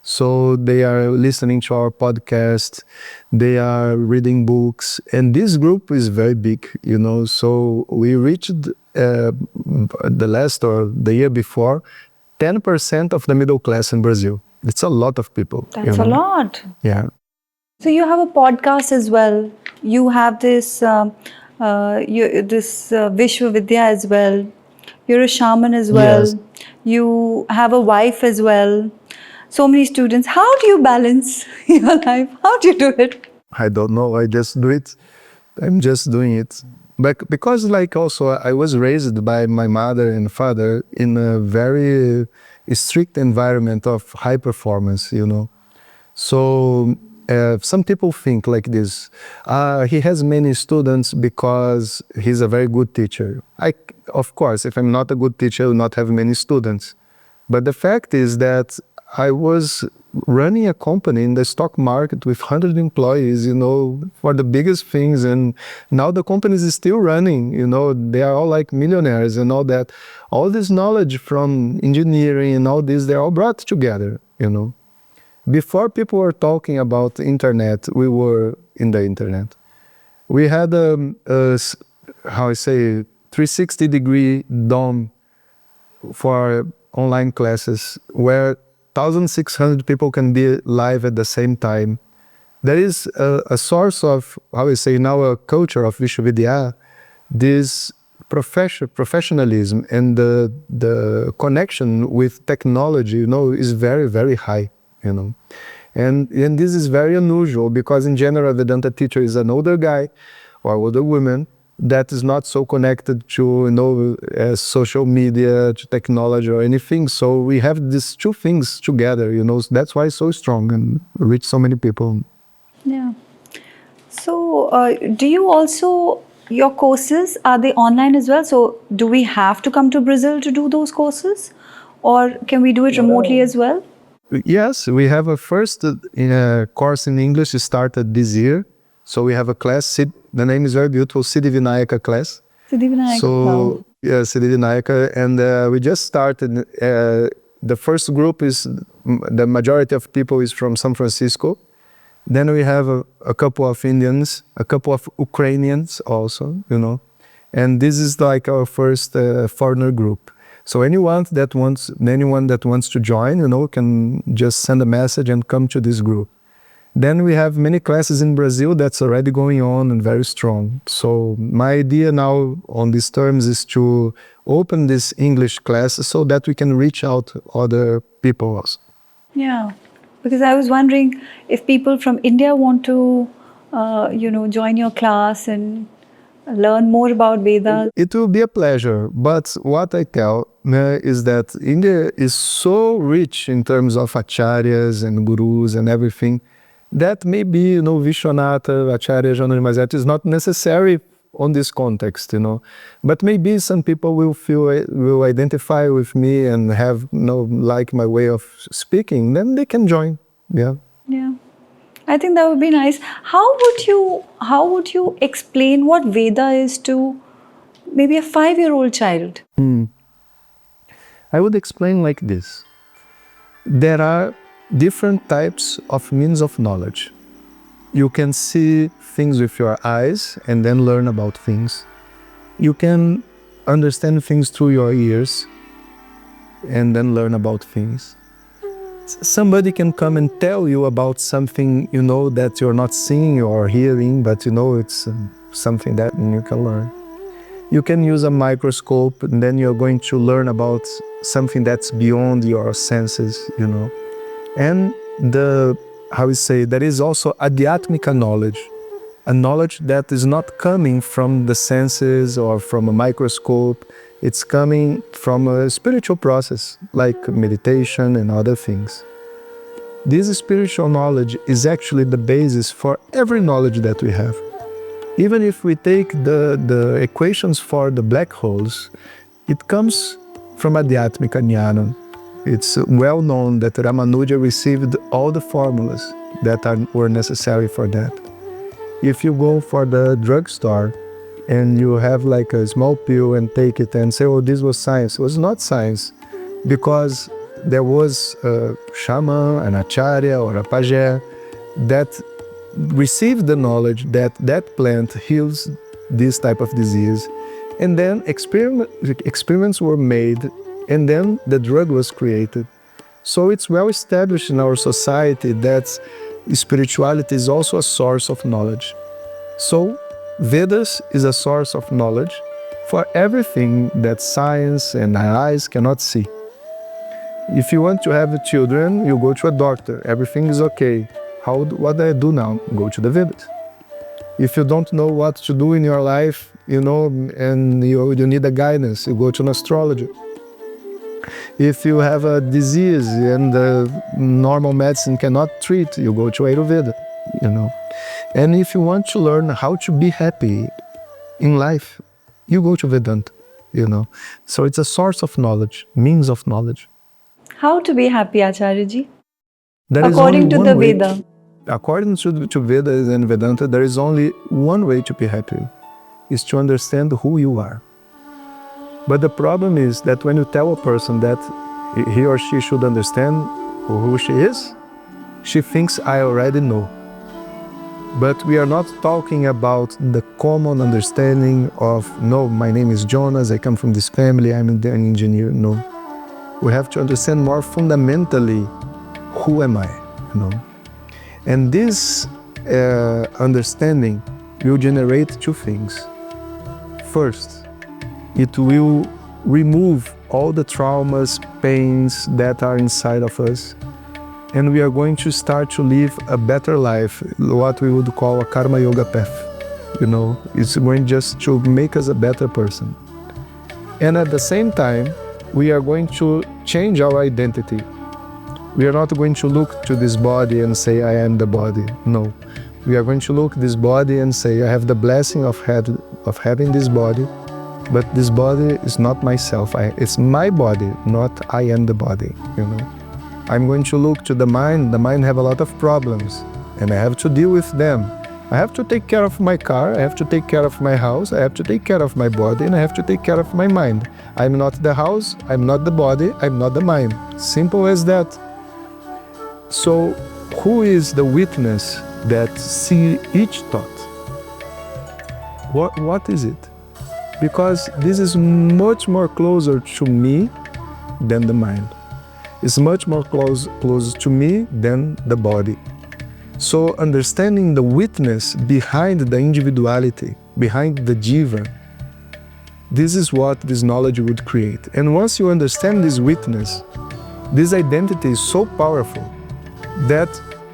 So they are listening to our podcast, they are reading books, and this group is very big, So we reached the last or the year before, 10% of the middle class in Brazil. It's a lot of people. That's a lot. Yeah. So you have a podcast as well. You have this Vishwavidya as well. You're a shaman as well. Yes. You have a wife as well. So many students. How do you balance your life? How do you do it? I don't know. I just do it. I'm just doing it. But because also I was raised by my mother and father in a very strict environment of high performance, So some people think like this, he has many students because he's a very good teacher. Of course, if I'm not a good teacher, I will not have many students. But the fact is that I was running a company in the stock market with 100 employees, for the biggest things. And now the company is still running, they are all like millionaires and all that. All this knowledge from engineering and all this, they're all brought together, Before people were talking about the internet, we were in the internet. We had a 360-degree dome for online classes where 1,600 people can be live at the same time. There is a source of, now a culture of Vishwavidya, this professionalism and the connection with technology, is very, very high, And this is very unusual because in general, a Vedanta teacher is an older guy or older woman that is not so connected to social media, to technology or anything. So we have these two things together, that's why it's so strong and reach so many people. Yeah. So, do you also, your courses, are they online as well? So, do we have to come to Brazil to do those courses? Or can we do it remotely as well? Yes, we have a first course in English started this year. So we have a class, the name is very beautiful, Siddhi Vinayaka class. Siddhi Vinayaka. So, yeah, Siddhi Vinayaka. And we just started, the first group is, the majority of people is from San Francisco. Then we have a couple of Indians, a couple of Ukrainians also, And this is like our first foreigner group. So anyone that wants to join, can just send a message and come to this group. Then we have many classes in Brazil that's already going on and very strong. So my idea now on these terms is to open this English classes so that we can reach out to other people also. Yeah, because I was wondering if people from India want to, join your class and learn more about Veda. It will be a pleasure, but what I tell is that India is so rich in terms of acharyas and gurus and everything that maybe, Vishwanatha, Acharya Jonas Masetti is not necessary on this context, But maybe some people will identify with me and have, like my way of speaking, then they can join. Yeah. Yeah. I think that would be nice. How would you explain what Veda is to maybe a 5-year-old child? I would explain like this. There are different types of means of knowledge. You can see things with your eyes and then learn about things. You can understand things through your ears and then learn about things. Somebody can come and tell you about something, that you're not seeing or hearing, but it's something that you can learn. You can use a microscope and then you're going to learn about something that's beyond your senses, And there is also adhyatmika knowledge, a knowledge that is not coming from the senses or from a microscope. It's coming from a spiritual process, like meditation and other things. This spiritual knowledge is actually the basis for every knowledge that we have. Even if we take the equations for the black holes, it comes from Adhyatmika Jnana. It's well known that Ramanuja received all the formulas that were necessary for that. If you go for the drugstore and you have like a small pill and take it and say, oh, this was science. It was not science, because there was a shaman, an acharya or a paja that received the knowledge that that plant heals this type of disease. And then experiments were made, and then the drug was created. So it's well established in our society that spirituality is also a source of knowledge. So Vedas is a source of knowledge for everything that science and our eyes cannot see. If you want to have children, you go to a doctor. Everything is okay. What do I do now? Go to the Vedas. If you don't know what to do in your life, and you need a guidance, you go to an astrologer. If you have a disease and normal medicine cannot treat, you go to Ayurveda, And if you want to learn how to be happy in life, you go to Vedanta, So it's a source of knowledge, means of knowledge. How to be happy, Acharyaji? According to the Veda. According to Vedas and Vedanta, there is only one way to be happy, is to understand who you are. But the problem is that when you tell a person that he or she should understand who she is, she thinks, I already know. But we are not talking about the common understanding of, no, my name is Jonas, I come from this family, I'm an engineer. No. We have to understand more fundamentally, who am I? And this understanding will generate two things. First, it will remove all the traumas, pains that are inside of us, and we are going to start to live a better life, what we would call a karma yoga path. It's going just to make us a better person. And at the same time, we are going to change our identity. We are not going to look to this body and say, I am the body. No. We are going to look this body and say, I have the blessing of having this body, but this body is not myself. It's my body, not I am the body. I'm going to look to the mind. The mind have a lot of problems, and I have to deal with them. I have to take care of my car, I have to take care of my house, I have to take care of my body, and I have to take care of my mind. I'm not the house, I'm not the body, I'm not the mind. Simple as that. So, who is the witness that see each thought? What is it? Because this is much more closer to me than the mind. It's much more close to me than the body. So understanding the witness behind the individuality, behind the jiva, this is what this knowledge would create. And once you understand this witness, this identity is so powerful that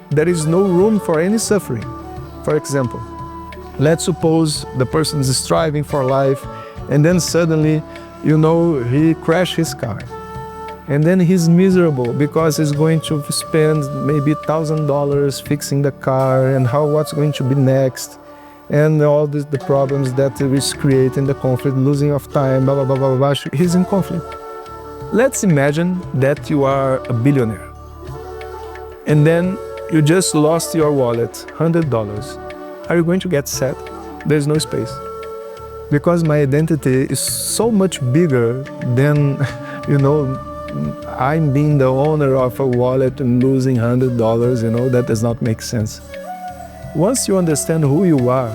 there is no room for any suffering. For example, let's suppose the person is striving for life and then suddenly, he crashed his car. And then he's miserable because he's going to spend maybe $1,000 fixing the car and what's going to be next. And all the problems that is creating the conflict, losing of time, blah, blah, blah, blah, blah. He's in conflict. Let's imagine that you are a billionaire. And then you just lost your wallet, $100. Are you going to get sad? There's no space. Because my identity is so much bigger than, I'm being the owner of a wallet and losing $100, that does not make sense. Once you understand who you are,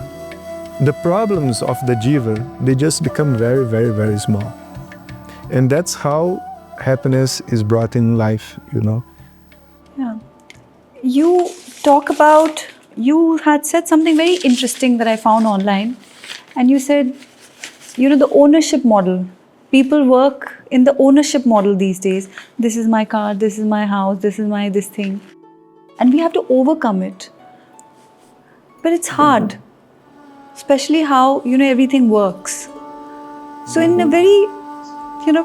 the problems of the jiva, they just become very, very, very small. And that's how happiness is brought in life, Yeah. You had said something very interesting that I found online. And you said, the ownership model. People work in the ownership model these days. This is my car, this is my house, this is my this thing. And we have to overcome it. But it's hard, especially how, everything works. So in a very,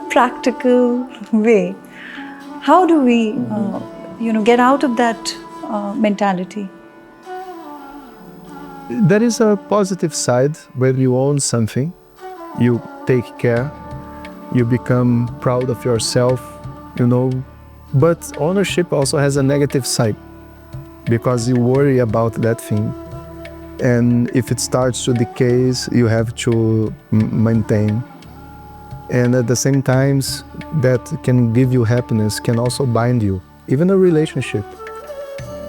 practical way, how do we, get out of that mentality? There is a positive side where you own something, you take care, you become proud of yourself, but ownership also has a negative side because you worry about that thing. And if it starts to decay, you have to maintain. And at the same time, that can give you happiness, can also bind you, even a relationship.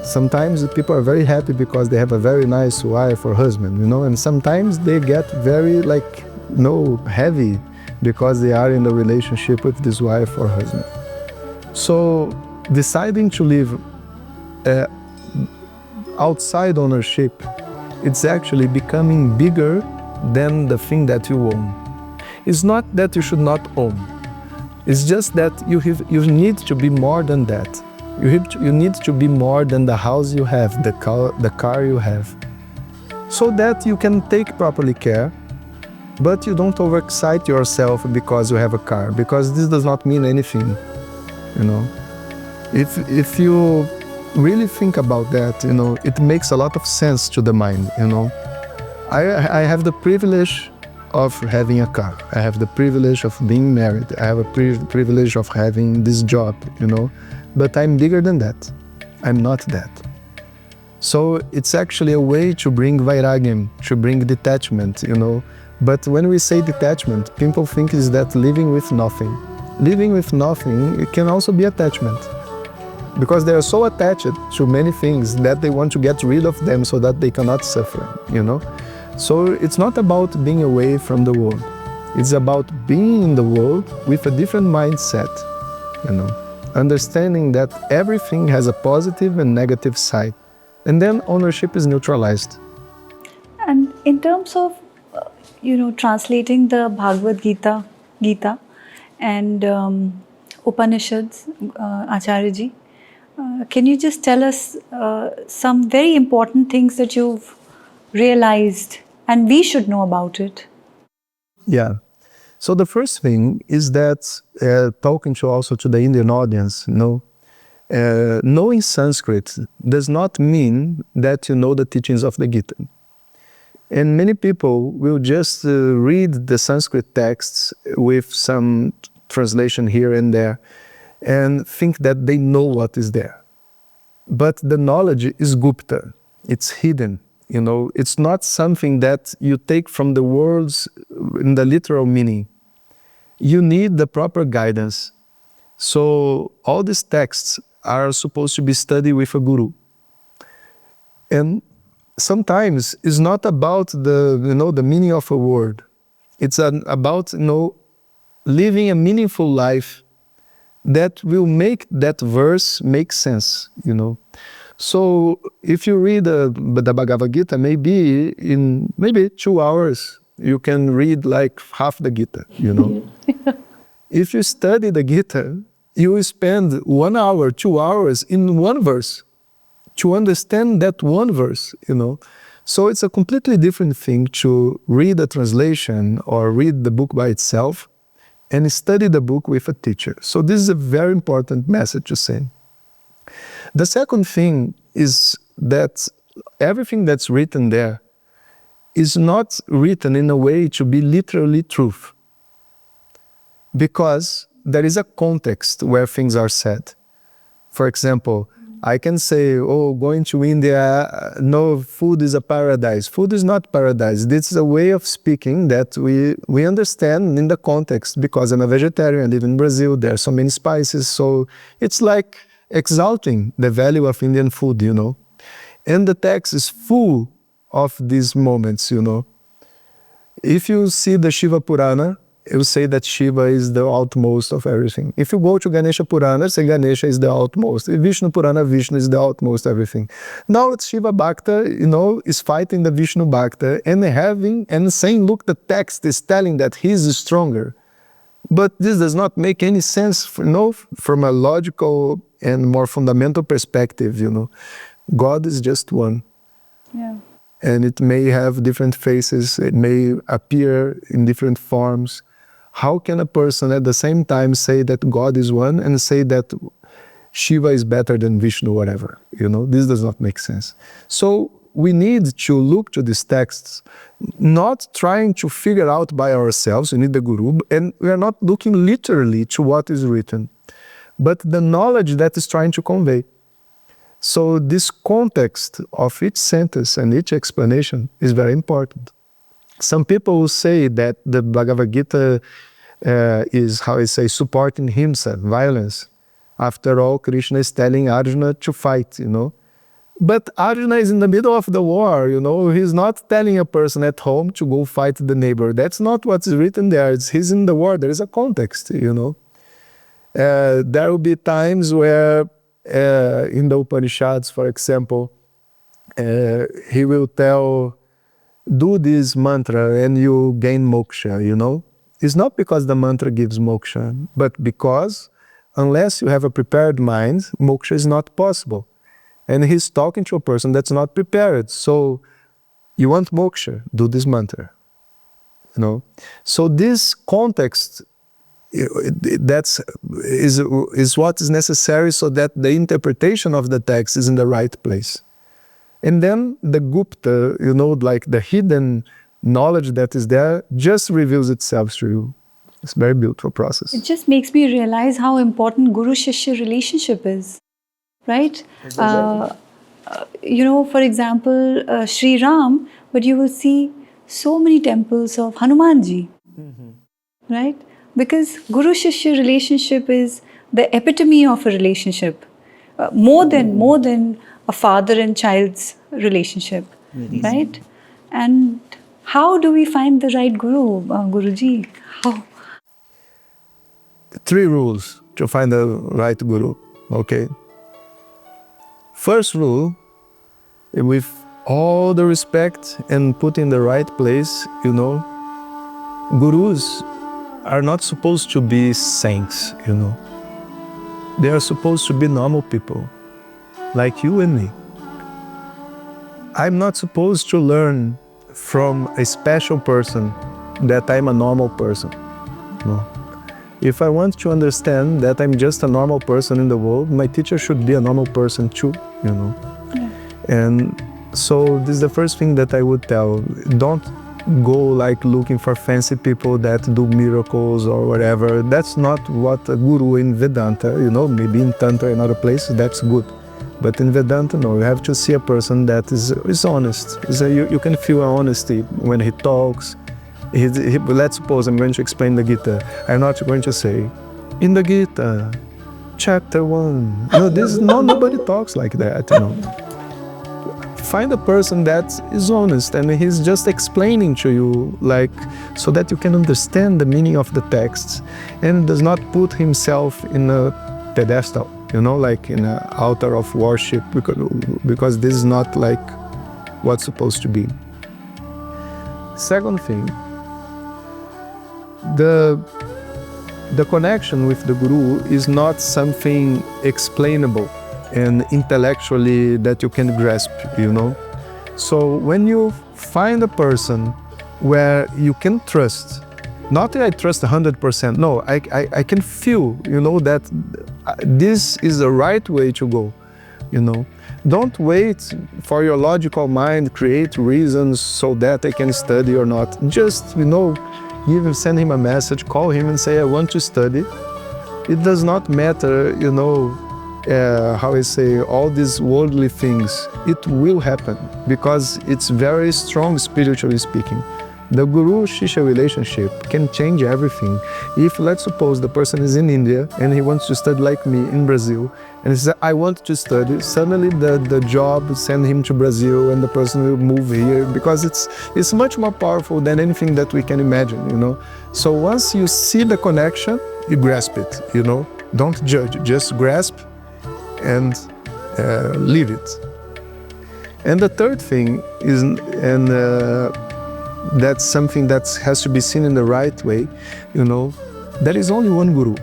Sometimes people are very happy because they have a very nice wife or husband, and sometimes they get very heavy because they are in a relationship with this wife or husband. So deciding to live outside ownership, it's actually becoming bigger than the thing that you own. It's not that you should not own. It's just that you need to be more than that. You need to be more than the house you have, the car you have, so that you can take properly care, but you don't overexcite yourself because you have a car, because this does not mean anything, If you really think about that, it makes a lot of sense to the mind, I have the privilege of having a car. I have the privilege of being married. I have a privilege of having this job, But I'm bigger than that. I'm not that. So it's actually a way to bring vairagam, to bring detachment, But when we say detachment, people think is that living with nothing. Living with nothing, it can also be attachment. Because they are so attached to many things that they want to get rid of them so that they cannot suffer, So it's not about being away from the world. It's about being in the world with a different mindset, Understanding that everything has a positive and negative side. And then ownership is neutralized. And in terms of, translating the Bhagavad Gita and Upanishads, Acharyaji, can you just tell us some very important things that you've realized and we should know about it? Yeah. So the first thing is that, talking also to the Indian audience, knowing Sanskrit does not mean that you know the teachings of the Gita. And many people will just read the Sanskrit texts with some translation here and there and think that they know what is there. But the knowledge is Gupta. It's hidden. It's not something that you take from the words in the literal meaning. You need the proper guidance. So all these texts are supposed to be studied with a guru. And sometimes it's not about the meaning of a word. It's about living a meaningful life that will make that verse make sense. So if you read the Bhagavad Gita, maybe in 2 hours you can read like half the Gita. If you study the Gita, you will spend 1 hour, 2 hours in one verse to understand that one verse. So it's a completely different thing to read a translation or read the book by itself and study the book with a teacher. So this is a very important message to send. The second thing is that everything that's written there is not written in a way to be literally truth, because there is a context where things are said. For example, I can say, going to India, no, food is a paradise. Food is not paradise. This is a way of speaking that we understand in the context, because I'm a vegetarian, I live in Brazil, there are so many spices, so it's like exalting the value of Indian food, And the text is full of these moments, If you see the Shiva Purana, it will say that Shiva is the outmost of everything. If you go to Ganesha Purana, say Ganesha is the outmost. In Vishnu Purana, Vishnu is the outmost everything. Now it's Shiva Bhakta, is fighting the Vishnu Bhakta and saying, look, the text is telling that he's stronger. But this does not make any sense, from a logical and more fundamental perspective, God is just one. Yeah. And it may have different faces, it may appear in different forms. How can a person at the same time say that God is one and say that Shiva is better than Vishnu, whatever? This does not make sense. So we need to look to these texts, not trying to figure out by ourselves. We need the guru, and we are not looking literally to what is written, but the knowledge that is trying to convey. So this context of each sentence and each explanation is very important. Some people will say that the Bhagavad Gita is, supporting himsa, violence. After all, Krishna is telling Arjuna to fight, But Arjuna is in the middle of the war, He's not telling a person at home to go fight the neighbor. That's not what's written there. He's in the war. There is a context, There will be times where, in the Upanishads, for example, he will tell, do this mantra and you gain moksha, It's not because the mantra gives moksha, but because unless you have a prepared mind, moksha is not possible. And he's talking to a person that's not prepared. So you want moksha, do this mantra. So this context is what is necessary so that the interpretation of the text is in the right place. And then the Gupta, like the hidden knowledge that is there, just reveals itself to you. It's a very beautiful process. It just makes me realize how important Guru-Shishya relationship is, right? For example, Sri Ram, but you will see so many temples of Hanumanji, right? Because Guru-Shishya relationship is the epitome of a relationship, more than a father and child's relationship, right? And how do we find the right Guru, Guruji? How? 3 rules to find the right Guru, okay? First rule, with all the respect and put in the right place, Gurus are not supposed to be saints, They are supposed to be normal people, like you and me. I'm not supposed to learn from a special person that I'm a normal person. No. If I want to understand that I'm just a normal person in the world, my teacher should be a normal person too, you know. Yeah. And so this is the first thing that I would tell. Don't go like looking for fancy people that do miracles or whatever. That's not what a guru in Vedanta, you know, maybe in Tantra and other places, that's good. But in Vedanta, no, you have to see a person that is honest. You can feel honesty when he talks. Let's suppose I'm going to explain the Gita. I'm not going to say, in the Gita, chapter 1. No, nobody talks like that, you know. Find a person that is honest and he's just explaining to you, like, so that you can understand the meaning of the texts and does not put himself in a pedestal, you know, like in an altar of worship, because this is not like what's supposed to be. Second thing, the connection with the guru is not something explainable and intellectually that you can grasp, you know. So when you find a person where you can trust, not that I trust 100%, no, I can feel, you know, that this is the right way to go, you know. Don't wait for your logical mind, create reasons so that I can study or not. Just, you know, send him a message, call him and say, I want to study. It does not matter, you know, how I say, all these worldly things. It will happen because it's very strong spiritually speaking. The guru-shishya relationship can change everything. If, let's suppose, the person is in India and he wants to study like me in Brazil, and he says, I want to study, suddenly the job send him to Brazil and the person will move here, because it's much more powerful than anything that we can imagine, you know. So once you see the connection, you grasp it, you know. Don't judge, just grasp and leave it. And the third thing is, that's something that has to be seen in the right way, you know. There is only one guru.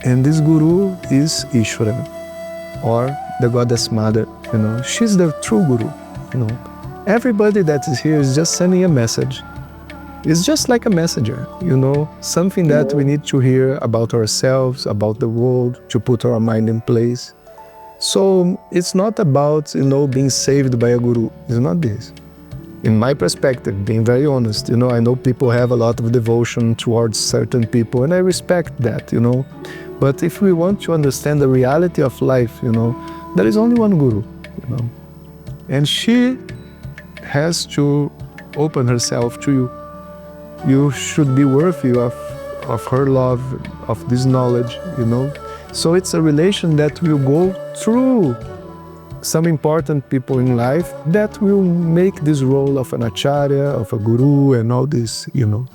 And this guru is Ishvara, or the goddess mother, you know. She's the true guru, you know. Everybody that is here is just sending a message. It's just like a messenger, you know, something that we need to hear about ourselves, about the world, to put our mind in place. So it's not about, you know, being saved by a guru. It's not this. In my perspective, being very honest, you know, I know people have a lot of devotion towards certain people, and I respect that, you know. But if we want to understand the reality of life, you know, there is only one guru, you know. And she has to open herself to you. You should be worthy of her love, of this knowledge, you know. So it's a relation that will go through some important people in life that will make this role of an acharya, of a guru, and all this, you know.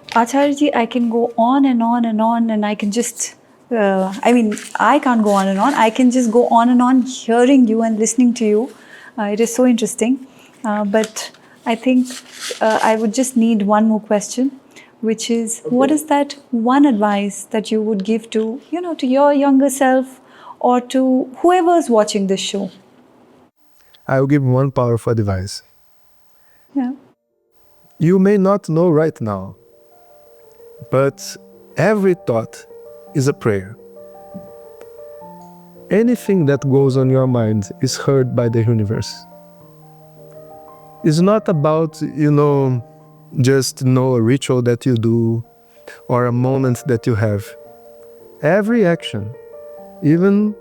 Acharyaji, I can go on and on and on, and I can just, I can't go on and on. I can just go on and on hearing you and listening to you. It is so interesting. But I think I would just need one more question, which is, what is that one advice that you would give to, you know, to your younger self, or to whoever is watching this show? I will give one powerful advice. Yeah. You may not know right now, but every thought is a prayer. Anything that goes on your mind is heard by the universe. It's not about, you know, just know a ritual that you do or a moment that you have. Every action, even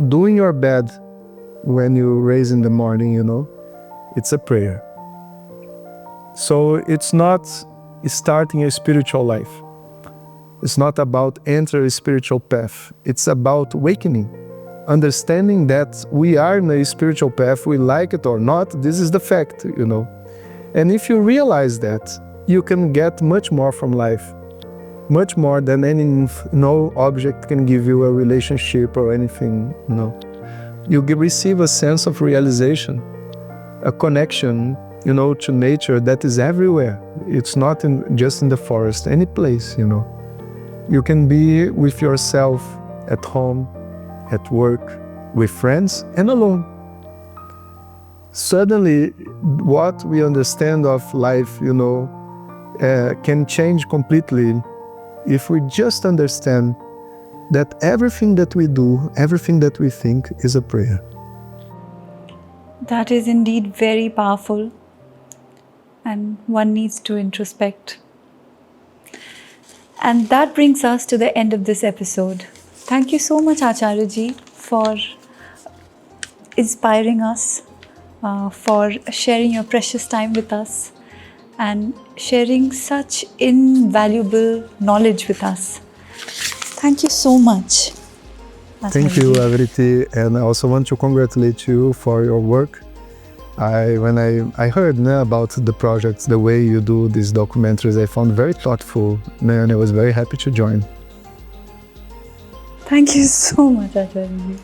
doing your bed when you raise in the morning, you know, it's a prayer. So it's not starting a spiritual life. It's not about entering a spiritual path. It's about awakening, understanding that we are in a spiritual path, we like it or not, this is the fact, you know. And if you realize that, you can get much more from life. Much more than any, no object can give you a relationship or anything, no. You receive a sense of realization, a connection, you know, to nature that is everywhere. It's not just in the forest, any place, you know. You can be with yourself at home, at work, with friends, and alone. suddenly what we understand of life, can change completely if we just understand that everything that we do, everything that we think is a prayer. That is indeed very powerful, and one needs to introspect. And that brings us to the end of this episode. Thank you so much, Acharyaji, for inspiring us, for sharing your precious time with us, and sharing such invaluable knowledge with us. Thank you so much. Thank you, Aavriti, and I also want to congratulate you for your work. When I heard about the projects, the way you do these documentaries, I found very thoughtful, and I was very happy to join. Thank you so much, Acharyaji.